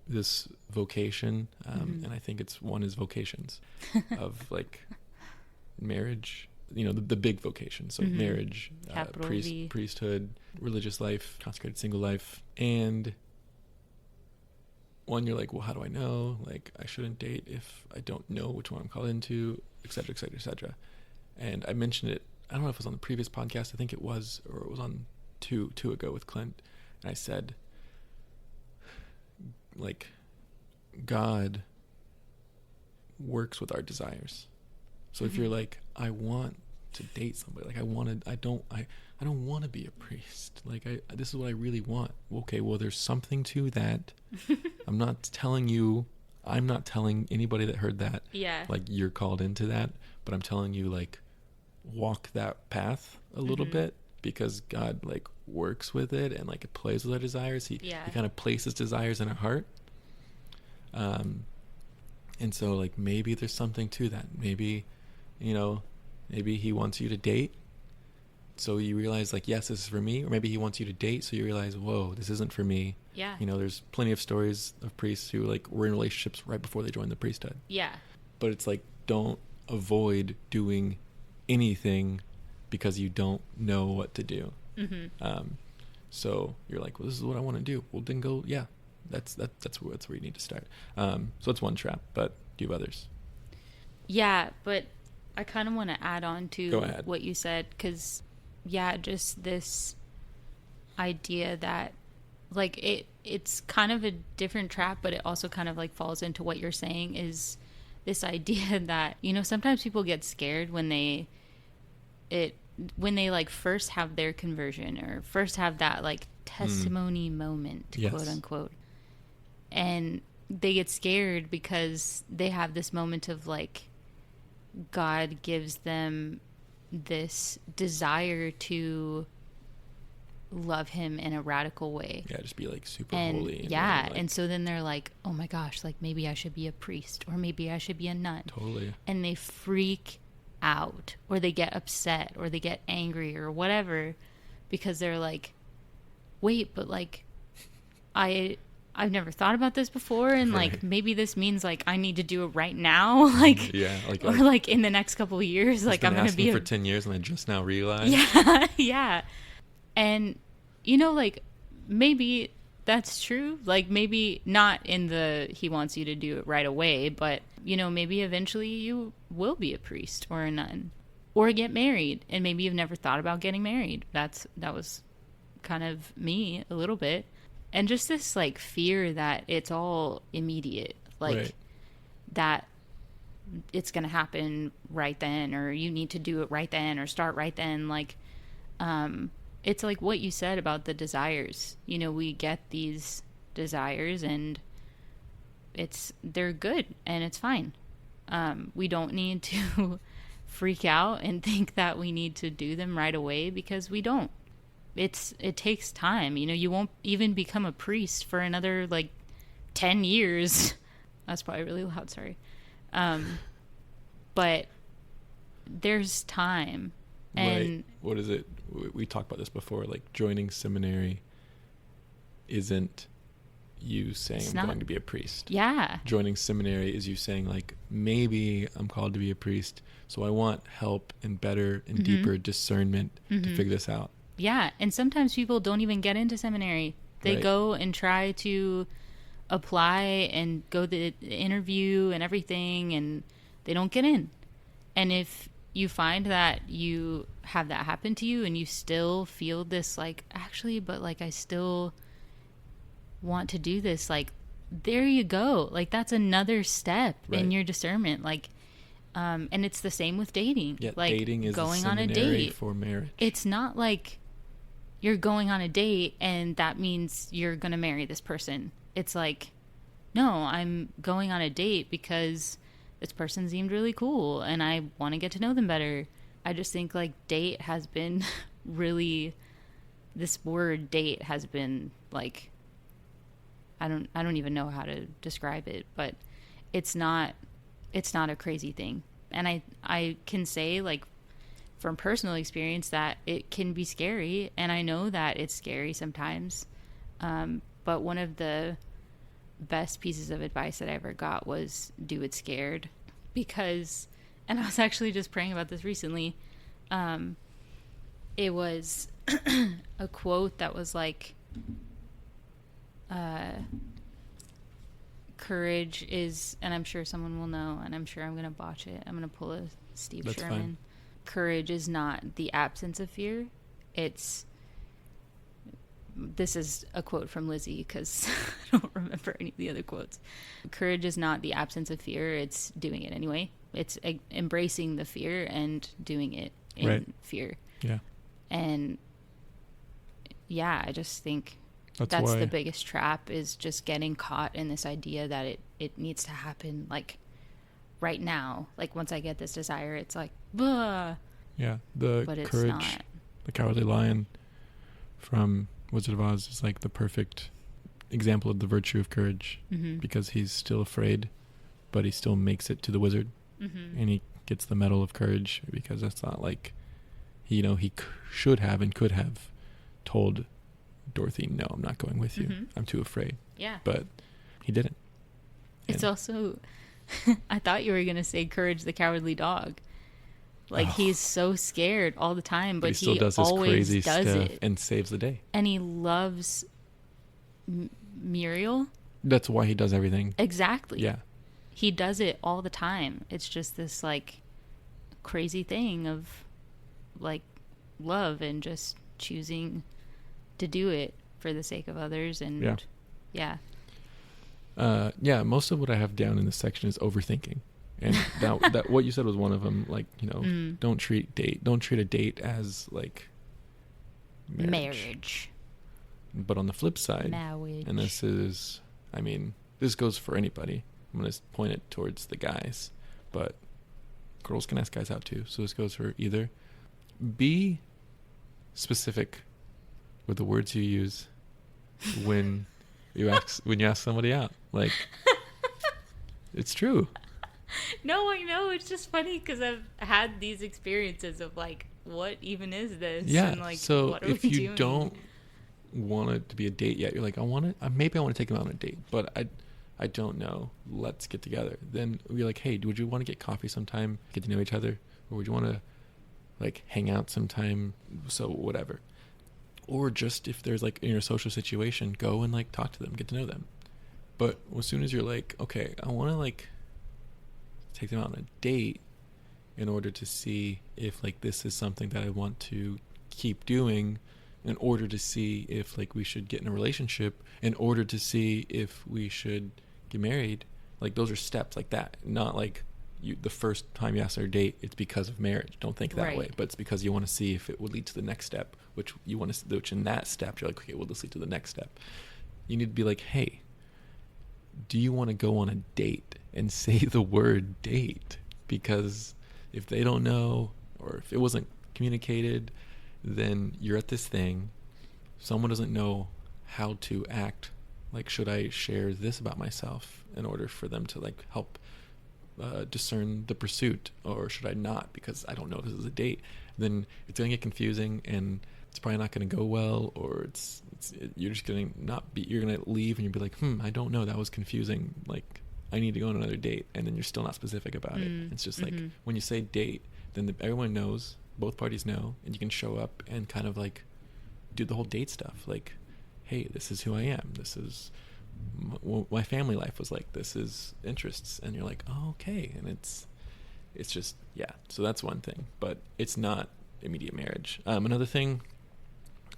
this vocation. And I think one is vocations of, like, marriage, you know, the big vocation. So marriage, V. priesthood, religious life, consecrated single life. And one, you're like, well, how do I know? Like, I shouldn't date if I don't know which one I'm called into, et cetera, et cetera, et cetera. And I mentioned it, I don't know if it was on the previous podcast, I think it was, or it was on two ago with Clint. And I said, like, God works with our desires. So if you're like, I want to date somebody, like, I don't want to be a priest. Like, this is what I really want. Okay, well, there's something to that. I'm not telling anybody that heard that, like, you're called into that, but I'm telling you, like, walk that path a little bit, because God, like, works with it, and, like, it plays with our desires. He kind of places desires in our heart. And so, like, maybe there's something to that. Maybe, you know, maybe he wants you to date, so you realize, like, yes, this is for me. Or maybe he wants you to date, so you realize, whoa, this isn't for me. Yeah. You know, there's plenty of stories of priests who, like, were in relationships right before they joined the priesthood. Yeah. But it's like, don't avoid doing anything because you don't know what to do. So you're like, well, this is what I want to do. Well, then go, yeah, that's where you need to start. So that's one trap, but do you have others? Yeah, but I kind of want to add on Go to ahead. what you said, because, yeah, just this idea that like it's kind of a different trap, but it also kind of like falls into what you're saying, is this idea that, you know, sometimes people get scared when they like first have their conversion or first have that like testimony moment, Yes. quote unquote, and they get scared because they have this moment of like God gives them this desire to love him in a radical way. Yeah, just be like super And holy. yeah, then, like, and so then they're like, oh my gosh, like maybe I should be a priest, or maybe I should be a nun. totally. And they freak out, or they get upset, or they get angry, or whatever, because they're like, wait, but like I've never thought about this before, and like Right. maybe this means like I need to do it right now, like Yeah, like or like in the next couple of years, like I'm gonna be for 10 years and I just now realized. yeah, yeah. And, you know, like, maybe that's true. Like, maybe not in the he wants you to do it right away, but, you know, maybe eventually you will be a priest or a nun or get married. And maybe you've never thought about getting married. That was kind of me a little bit. And just this, like, fear that it's all immediate. Like, Right. that it's going to happen right then, or you need to do it right then, or start right then. Like, it's like what you said about the desires. You know, we get these desires and they're good and it's fine. We don't need to freak out and think that we need to do them right away, because we don't. It takes time. You know, you won't even become a priest for another like 10 years. That's probably really loud, sorry. But there's time. And Right. What is it? We talked about this before. Like, joining seminary isn't you saying It's I'm not. going to be a priest. yeah. Joining seminary is you saying, like, maybe I'm called to be a priest, so I want help and better and deeper discernment to figure this out. Yeah, and sometimes people don't even get into seminary. They Right. go and try to apply and go the interview and everything, and they don't get in. And if you find that you have that happen to you and you still feel this, like, actually, but like I still want to do this, like, there you go. Like, that's another step in Right. your discernment. Like, and it's the same with dating. Yeah, like dating is going a on a seminary date for marriage. It's not like you're going on a date and that means you're going to marry this person. It's like, no, I'm going on a date because this person seemed really cool and I want to get to know them better. I just think like date has been really, this word date has been like, I don't even know how to describe it, but it's not a crazy thing. And I can say, like, from personal experience, that it can be scary, and I know that it's scary sometimes. But one of the best pieces of advice that I ever got was do it scared, because, and I was actually just praying about this recently. It was a quote that was like, courage is, and I'm sure someone will know, and I'm sure I'm going to botch it. I'm going to pull a Steve That's Sherman. fine. Courage is not the absence of fear. This is a quote from Lizzie, because I don't remember any of the other quotes. Courage is not the absence of fear. It's doing it anyway. It's embracing the fear and doing it in Right. fear. Yeah. And yeah, I just think That's that's why the biggest trap, is just getting caught in this idea that it needs to happen like right now. Like, once I get this desire, it's like, bah. Yeah, the But it's courage, not. the Cowardly Lion from Wizard of Oz is like the perfect example of the virtue of courage, because he's still afraid, but he still makes it to the wizard, and he gets the medal of courage, because that's not like, he should have and could have told Dorothy, no, I'm not going with you. I'm too afraid. Yeah. But he didn't. It's And- also, I thought you were going to say Courage the Cowardly Dog. Like, Oh. he's so scared all the time, but but he still does this always crazy does stuff it. and saves the day. And he loves Muriel. That's why he does everything. Exactly. Yeah. He does it all the time. It's just this, like, crazy thing of, like, love and just choosing to do it. for the sake of others. And yeah. Yeah, most of what I have down in this section is overthinking. And that what you said was one of them. Like, don't treat a date as like marriage. But on the flip side, marriage. And this is, I mean, this goes for anybody. I'm going to point it towards the guys, but girls can ask guys out too. So this goes for either. Be specific with the words you use when you ask somebody out. Like, it's true. No, I know. It's just funny because I've had these experiences of like, what even is this? Yeah. And like, so what are if we you doing? don't want it to be a date yet, you're like, maybe I want to take him out on a date, but I don't know. Let's get together. Then we're like, hey, would you want to get coffee sometime, get to know each other, or would you want to like hang out sometime? So whatever. Or just if there's like in your social situation, go and like talk to them, get to know them. But as soon as you're like, okay, I want to like take them out on a date in order to see if like this is something that I want to keep doing, in order to see if like we should get in a relationship, in order to see if we should get married. Like those are steps like that, not like the first time you ask her a date, it's because of marriage. Don't think that way, but it's because you want to see if it would lead to the next step, which in that step you're like, okay, will this lead to the next step? You need to be like, hey, do you want to go on a date? And say the word date, because if they don't know, or if it wasn't communicated, then you're at this thing, someone doesn't know how to act. Like, should I share this about myself in order for them to like help discern the pursuit, or should I not, because I don't know if this is a date? Then it's going to get confusing, and it's probably not going to go well, or you're just going to you're going to leave and you'll be like, I don't know, that was confusing, like I need to go on another date, and then you're still not specific about it. It's just like when you say date, then everyone knows, both parties know, and you can show up and kind of like do the whole date stuff. Like, hey, this is who I am. This is my family life was like. This is interests, and you're like, oh, okay, and it's just So that's one thing, but it's not immediate marriage. Another thing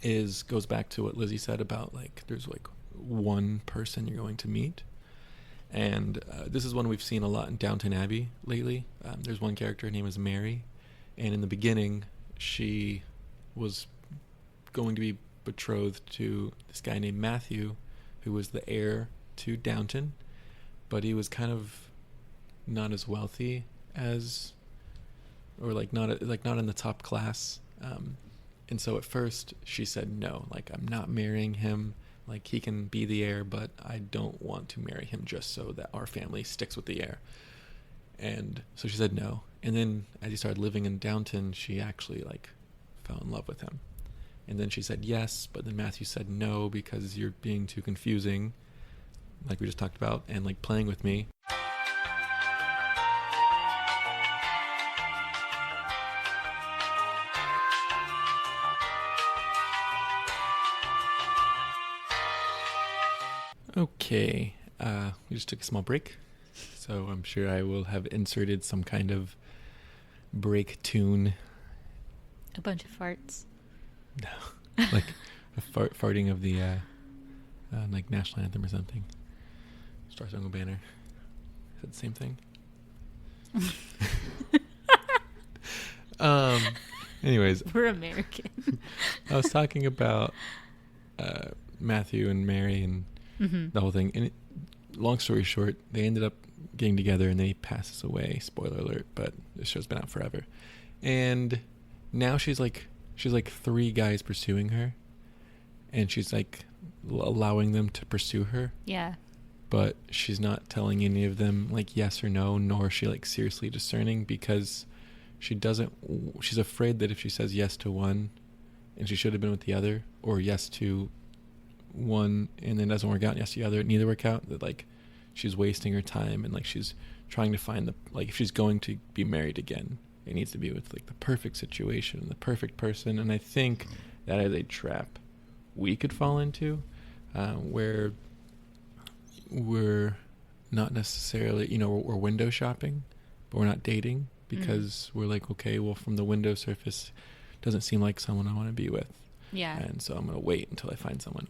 goes back to what Lizzie said about like there's like one person you're going to meet. And this is one we've seen a lot in Downton Abbey lately. There's one character, her name is Mary. And in the beginning, she was going to be betrothed to this guy named Matthew, who was the heir to Downton. But he was kind of not as wealthy as, or like not in the top class. And so at first she said no, like I'm not marrying him. Like, he can be the heir, but I don't want to marry him just so that our family sticks with the heir. And so she said no. And then as he started living in Downton, she actually, like, fell in love with him. And then she said yes, but then Matthew said no because you're being too confusing, like we just talked about, and, like, playing with me. Okay, we just took a small break, so I'm sure I will have inserted some kind of break tune. A bunch of farts. No, like a farting of the like national anthem or something. Star Spangled Banner. Is that the same thing? Anyways, we're American. I was talking about Matthew and Mary and the whole thing, and long story short, they ended up getting together and then he passes away. Spoiler alert, but this show's been out forever. And now she's like 3 guys pursuing her, and she's like allowing them to pursue her. Yeah. But she's not telling any of them like yes or no, nor is she like seriously discerning, because she's afraid that if she says yes to one and she should have been with the other, or yes to one and then doesn't work out, and yes to the other, neither work out, that like she's wasting her time, and like she's trying to find if she's going to be married again, it needs to be with like the perfect situation, the perfect person. And I think that is a trap we could fall into, where we're not necessarily, we're window shopping, but we're not dating, because we're like, okay, well, from the window surface, doesn't seem like someone I want to be with. Yeah. And so I'm going to wait until I find someone.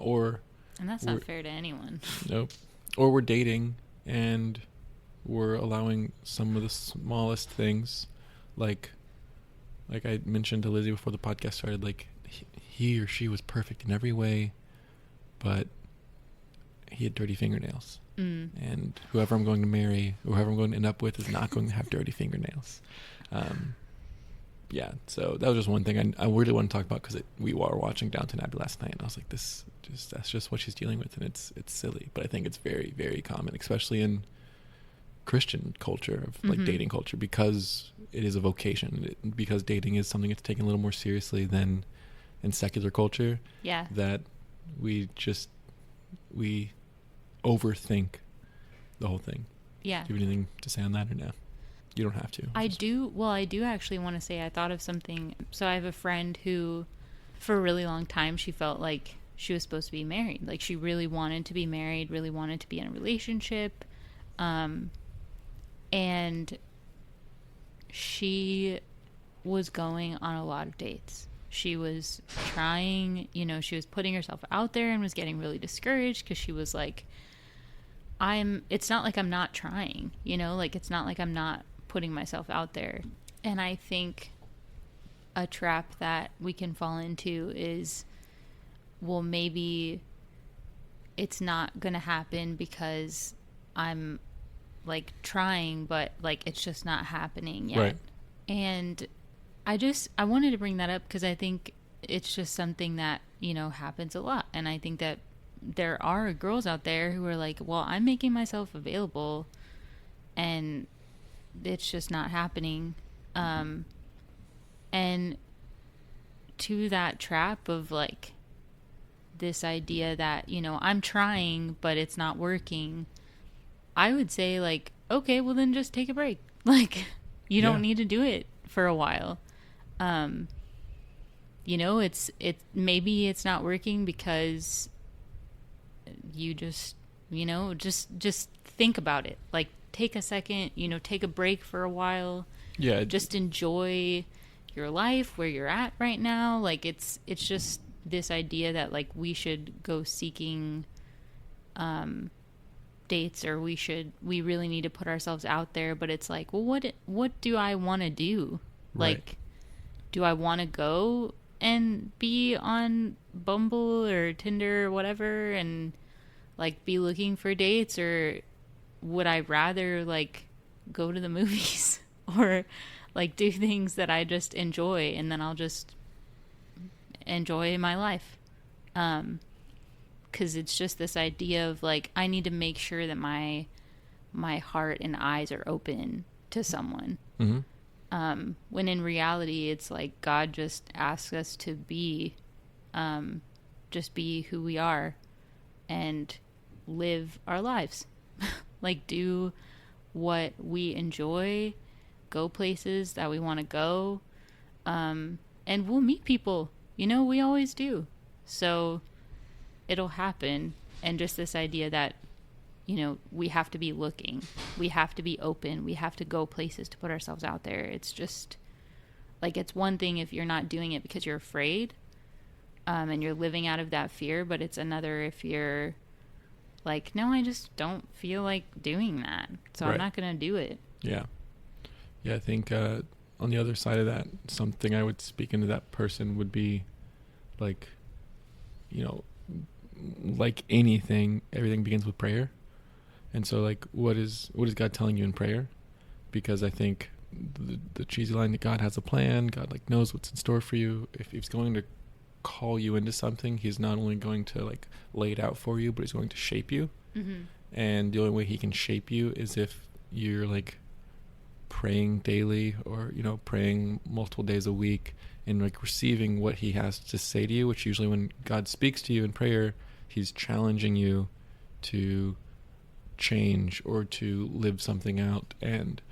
And that's not fair to anyone. Nope. Or we're dating and we're allowing some of the smallest things, like I mentioned to Lizzie before the podcast started, like he or she was perfect in every way, but he had dirty fingernails. And whoever I'm going to marry, whoever I'm going to end up with, is not going to have dirty fingernails. Yeah, so that was just one thing I really want to talk about, because we were watching Downton Abbey last night, and I was like, that's just what she's dealing with, and it's silly, but I think it's very, very common, especially in Christian culture, of like dating culture, because it is a vocation, because dating is something that's taken a little more seriously than in secular culture. Yeah. That we overthink the whole thing. Yeah. Do you have anything to say on that, or no? You don't have to. I do actually want to say, I thought of something. So I have a friend who, for a really long time, she felt like she was supposed to be married. Like, she really wanted to be married, really wanted to be in a relationship. And she was going on a lot of dates. She was trying, she was putting herself out there and was getting really discouraged, because she was like, it's not like I'm not trying, like, it's not like I'm not putting myself out there. And I think a trap that we can fall into is, well, maybe it's not going to happen because I'm like trying, but like it's just not happening yet. Right. And I wanted to bring that up because I think it's just something that, happens a lot. And I think that there are girls out there who are like, well, I'm making myself available and it's just not happening. And to that trap of like this idea that, I'm trying, but it's not working, I would say like, okay, well then just take a break. Like, you don't need to do it for a while. Maybe it's not working because you just think about it. Like, take a second, take a break for a while. Yeah. Just enjoy your life where you're at right now. Like, it's just this idea that like we should go seeking dates, or we really need to put ourselves out there. But it's like, well, what do I want to do? Right. Like, do I want to go and be on Bumble or Tinder or whatever and like be looking for dates, or would I rather like go to the movies or like do things that I just enjoy, and then I'll just enjoy my life? 'Cause it's just this idea of like, I need to make sure that my heart and eyes are open to someone. When in reality, it's like God just asks us to just be who we are and live our lives. Like, do what we enjoy, go places that we want to go, and we'll meet people, we always do. So it'll happen. And just this idea that, we have to be looking, we have to be open, we have to go places to put ourselves out there. It's just like, it's one thing if you're not doing it because you're afraid, and you're living out of that fear, but it's another if you're like, no, I just don't feel like doing that, so right. I'm not going to do it. Yeah. Yeah, I think on the other side of that, something I would speak into that person would be like, like anything, everything begins with prayer. And so like, what is God telling you in prayer? Because I think the cheesy line that God has a plan, God like knows what's in store for you. If he's going to call you into something, he's not only going to like lay it out for you, but he's going to shape you. And the only way he can shape you is if you're like praying daily, or praying multiple days a week, and like receiving what he has to say to you, which usually when God speaks to you in prayer, he's challenging you to change or to live something out. And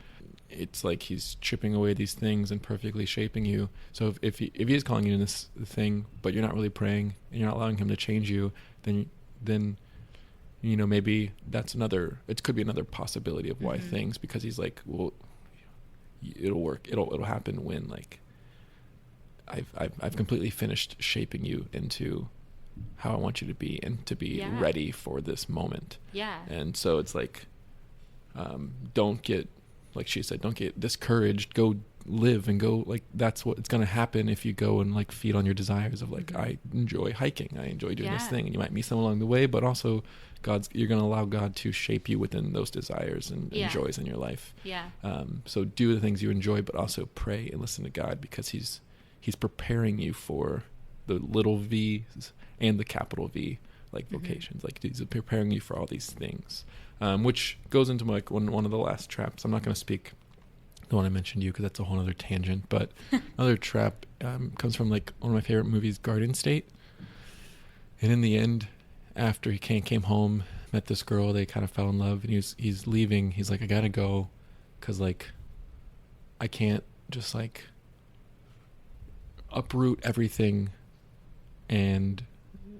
it's like he's chipping away these things and perfectly shaping you. So if he is calling you in this thing, but you're not really praying and you're not allowing him to change you, then maybe that's it could be another possibility of why things, because he's like, well, it'll work, it'll happen when like I've completely finished shaping you into how I want you to be and to be ready for this moment. Yeah. And so it's like, don't get, like she said, don't get discouraged. Go live and go, like, that's what it's going to happen if you go and like feed on your desires of like, I enjoy hiking, I enjoy doing this thing, and you might meet someone along the way, but also you're going to allow God to shape you within those desires and joys in your life. So do the things you enjoy, but also pray and listen to God, because he's preparing you for the little V's and the capital V, like vocations. Like he's preparing you for all these things, which goes into like one of the last traps. I'm not going to speak the one I mentioned to you because that's a whole other tangent, but another trap comes from like one of my favorite movies, Garden State. And in the end, after he came home, met this girl, they kind of fell in love, and he's leaving. He's like, I gotta go, because like I can't just like uproot everything and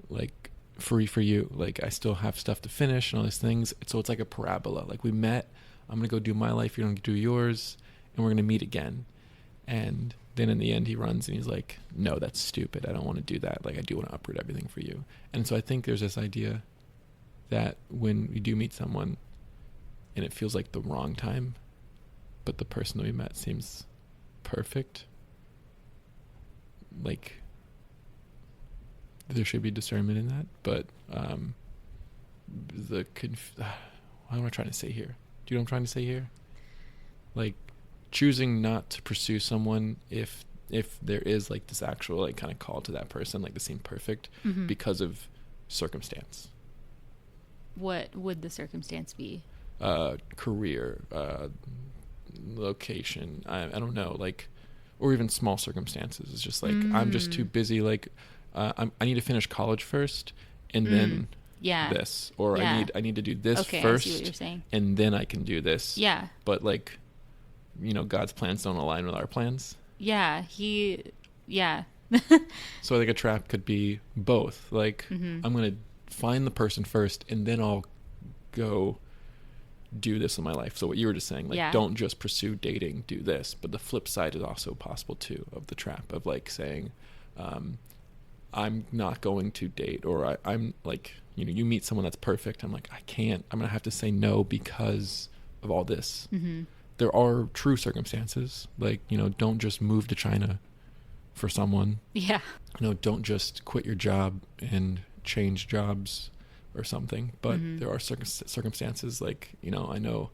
like free for you. Like I still have stuff to finish and all these things. So it's like a parabola. Like we met, I'm gonna go do my life, you're gonna do yours, and we're gonna meet again. And then in the end he runs and he's like, no, that's stupid, I don't want to do that. Like I do want to uproot everything for you. And so I think there's this idea that when we do meet someone and it feels like the wrong time, but the person that we met seems perfect, like there should be discernment in that. But what am I trying to say here? Do you know what I'm trying to say here? Like choosing not to pursue someone if there is like this actual like kind of call to that person, like to seem perfect, because of circumstance. What would the circumstance be? Career, location, I don't know, like, or even small circumstances. It's just like I'm just too busy, like I need to finish college first and then this, or I need to do this first, I see what you're saying, and then I can do this. But like, you know, God's plans don't align with our plans. So I think a trap could be both. Like I'm gonna find the person first and then I'll go do this in my life. So what you were just saying, like don't just pursue dating, do this. But the flip side is also possible too, of the trap of like saying I'm not going to date, or I'm like, you know, you meet someone that's perfect, I'm like, I can't, I'm gonna have to say no because of all this. There are true circumstances, like, you know, don't just move to China for someone. You know, don't just quit your job and change jobs or something. But there are circumstances, like, you know, I know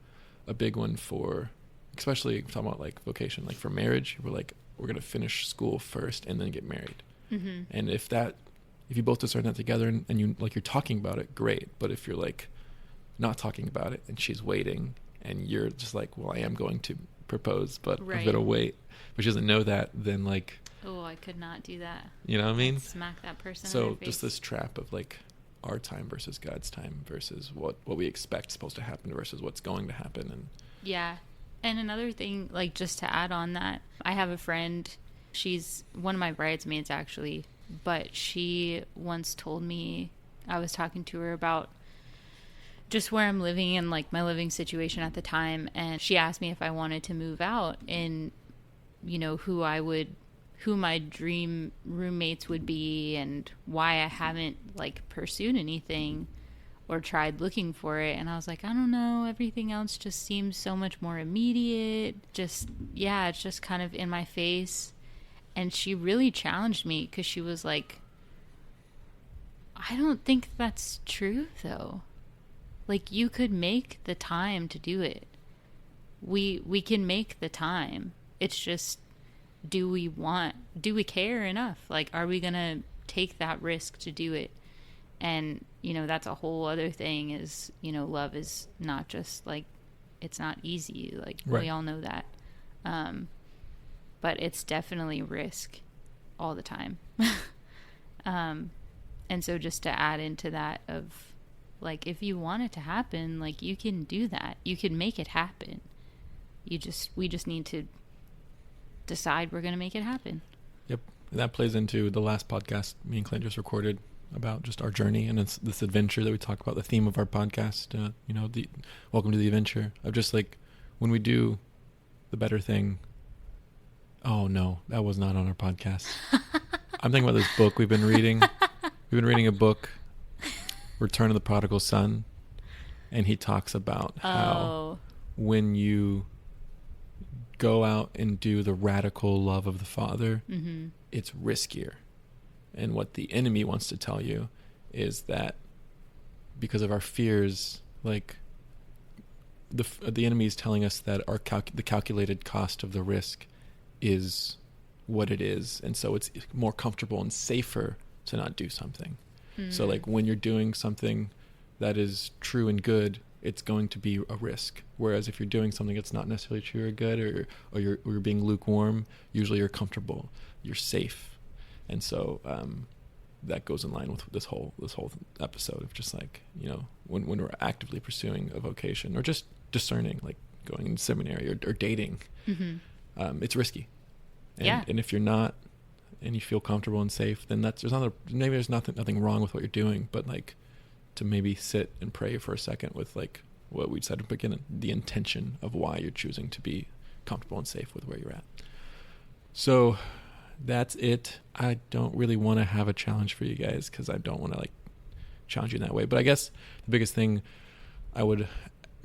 a big one for, especially talking about like vocation, like for marriage, we're like, we're gonna finish school first and then get married. And if you both discern that together and you like, you're talking about it, great. But if you're like not talking about it and she's waiting and you're just like, well, I am going to propose, but I'm gonna wait, but she doesn't know that, then like, oh, I could not do that. You know what I mean? Smack that person. So in their face. Just this trap of like our time versus God's time versus what we expect is supposed to happen versus what's going to happen. And and another thing, like just to add on that, I have a friend, she's one of my bridesmaids actually, but she once told me, I was talking to her about just where I'm living and like my living situation at the time, and she asked me if I wanted to move out and, you know, who my dream roommates would be and why I haven't like pursued anything or tried looking for it. And I was like, I don't know, everything else just seems so much more immediate. Just, it's just kind of in my face. And she really challenged me because she was like, I don't think that's true though. Like you could make the time to do it. We can make the time. It's just, do we care enough? Like, are we gonna take that risk to do it? And, you know, that's a whole other thing is, you know, love is not just like, it's not easy. Like we all know that. But it's definitely risk all the time. And so just to add into that of like, if you want it to happen, like you can do that. You can make it happen. We just need to decide we're going to make it happen. Yep. And that plays into the last podcast me and Clint just recorded about just our journey, and it's this adventure that we talk about, the theme of our podcast, you know, the welcome to the adventure of just like when we do the better thing, Oh no, that was not on our podcast. I'm thinking about this book we've been reading. We've been reading a book, Return of the Prodigal Son, and he talks about how when you go out and do the radical love of the Father, it's riskier. And what the enemy wants to tell you is that because of our fears, like the enemy is telling us that the calculated cost of the risk is what it is, and so it's more comfortable and safer to not do something. So like when you're doing something that is true and good, it's going to be a risk. Whereas if you're doing something that's not necessarily true or good, or you're being lukewarm, usually you're comfortable, you're safe. And so that goes in line with this whole episode of just like, you know, when we're actively pursuing a vocation or just discerning, like going to seminary or dating, it's risky. And if you're not, and you feel comfortable and safe, then there's nothing wrong with what you're doing, but like to maybe sit and pray for a second with like what we said at the beginning, the intention of why you're choosing to be comfortable and safe with where you're at. So that's it. I don't really want to have a challenge for you guys because I don't want to like challenge you in that way. But I guess the biggest thing I would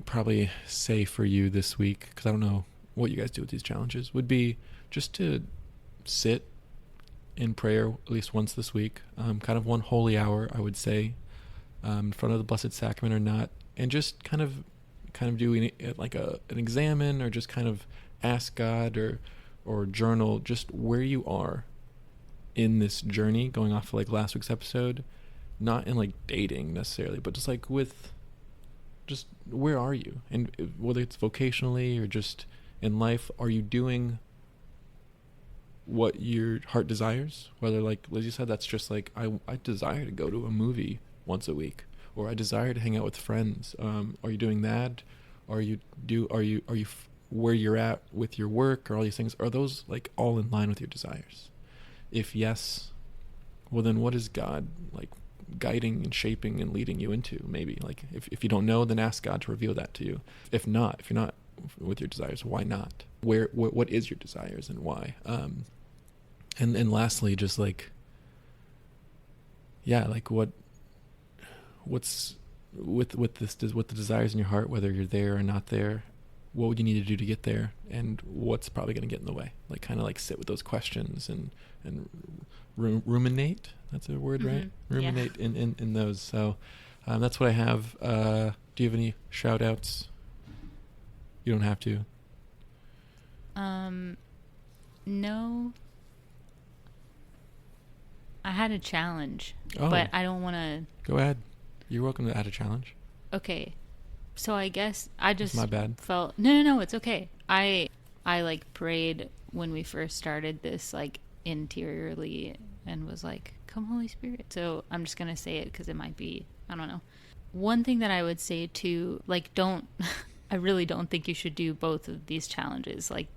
probably say for you this week, because I don't know what you guys do with these challenges, would be just to sit in prayer at least once this week, kind of one holy hour, I would say, in front of the Blessed Sacrament or not, and just kind of doing it like an examine, or just kind of ask God or journal just where you are in this journey, going off of like last week's episode, not in like dating necessarily, but just like just where are you? And whether it's vocationally or just in life, are you doing what your heart desires? Whether, like Lizzie said, that's just like I desire to go to a movie once a week, or I desire to hang out with friends. Are you doing that? Are you where you're at with your work, or all these things, are those like all in line with your desires? If yes, well then what is God like guiding and shaping and leading you into? Maybe like if you don't know, then ask God to reveal that to you. If you're not with your desires, why not? What is your desires and why? And lastly, just like, yeah, like what's with the desires in your heart, whether you're there or not there, what would you need to do to get there, and what's probably going to get in the way? Like kind of like sit with those questions and ruminate. That's a word, right? Ruminate in those. So that's what I have. Do you have any shout outs? You don't have to. No. I had a challenge, but I don't want to. Go ahead. You're welcome to add a challenge. Okay. So I guess I just my bad. felt no, it's okay. I like prayed when we first started this, like interiorly, and was like, "Come, Holy Spirit." So I'm just gonna say it because it might be, I don't know. One thing that I would say too, like, don't. I really don't think you should do both of these challenges, like,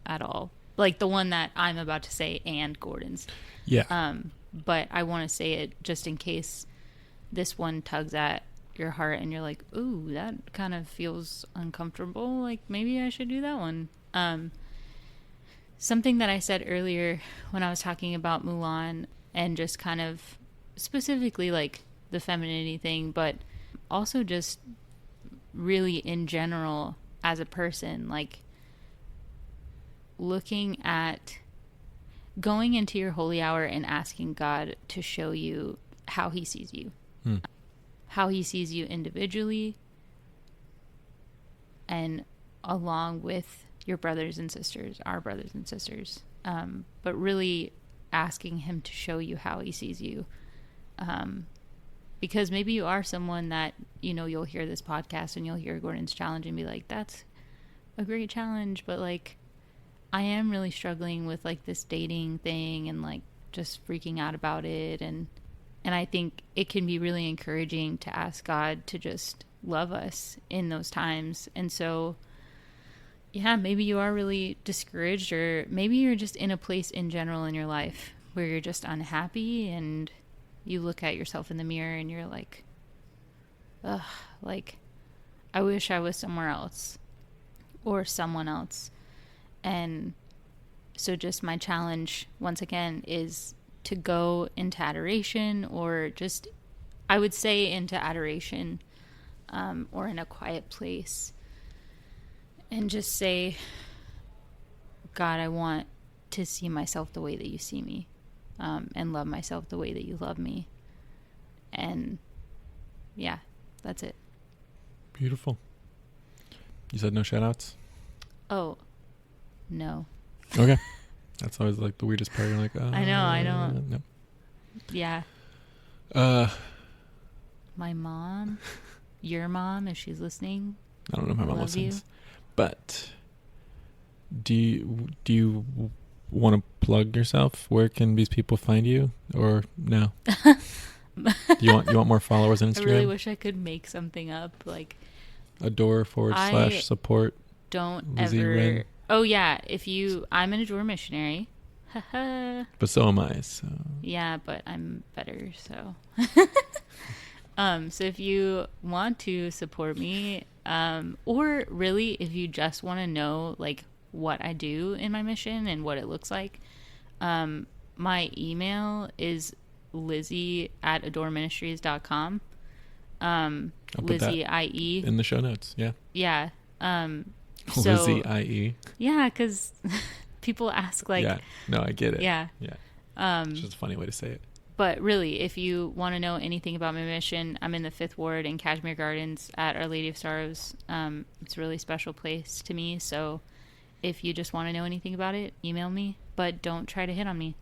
at all. Like the one that I'm about to say and Gordon's. Yeah. But I want to say it just in case this one tugs at your heart and you're like, ooh, that kind of feels uncomfortable. Like maybe I should do that one. Something that I said earlier when I was talking about Mulan and just kind of specifically like the femininity thing, but also just really in general as a person, like looking at going into your holy hour and asking God to show you how he sees you, how he sees you individually and along with your brothers and sisters, our brothers and sisters, but really asking him to show you how he sees you. Because maybe you are someone that, you know, you'll hear this podcast and you'll hear Gordon's challenge and be like, that's a great challenge, but like, I am really struggling with like this dating thing and like just freaking out about it. And I think it can be really encouraging to ask God to just love us in those times. And so, yeah, maybe you are really discouraged, or maybe you're just in a place in general in your life where you're just unhappy and you look at yourself in the mirror and you're like, ugh, like I wish I was somewhere else or someone else. And So just my challenge, once again, is to go into adoration, or just, I would say into adoration, or in a quiet place, and just say, God, I want to see myself the way that you see me, and love myself the way that you love me. And yeah, that's it. Beautiful. You said no shout outs? Oh, no. Okay. That's always like the weirdest part. You're like, I know. No. Yeah. My mom, your mom, if she's listening. I don't know if my mom listens. You. But do you want to plug yourself? Where can these people find you, or no? Do you want more followers on Instagram? I really wish I could make something up, like adore/support. Don't Lizzie ever. Rinn. Oh yeah, I'm an Adore missionary. But so am I. So yeah, but I'm better. So so if you want to support me, or really if you just want to know like what I do in my mission and what it looks like, my email is Lizzie@adoreministries.com. Lizzie IE in the show notes. Yeah. So, Lizzie IE. Yeah, because people ask like. Yeah. No, I get it. Yeah. It's just a funny way to say it. But really, if you want to know anything about my mission, I'm in the 5th Ward in Kashmir Gardens at Our Lady of Sorrows. It's a really special place to me. So if you just want to know anything about it, email me. But don't try to hit on me.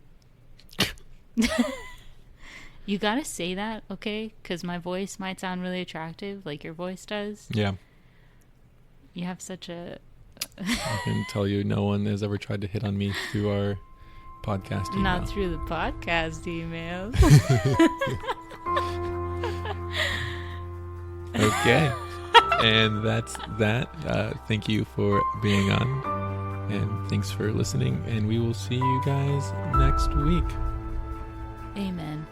You got to say that, okay? Because my voice might sound really attractive like your voice does. Yeah. You have such a... I can tell you no one has ever tried to hit on me through our podcast email. Not through the podcast emails. Okay. And that's that. Thank you for being on. And thanks for listening. And we will see you guys next week. Amen.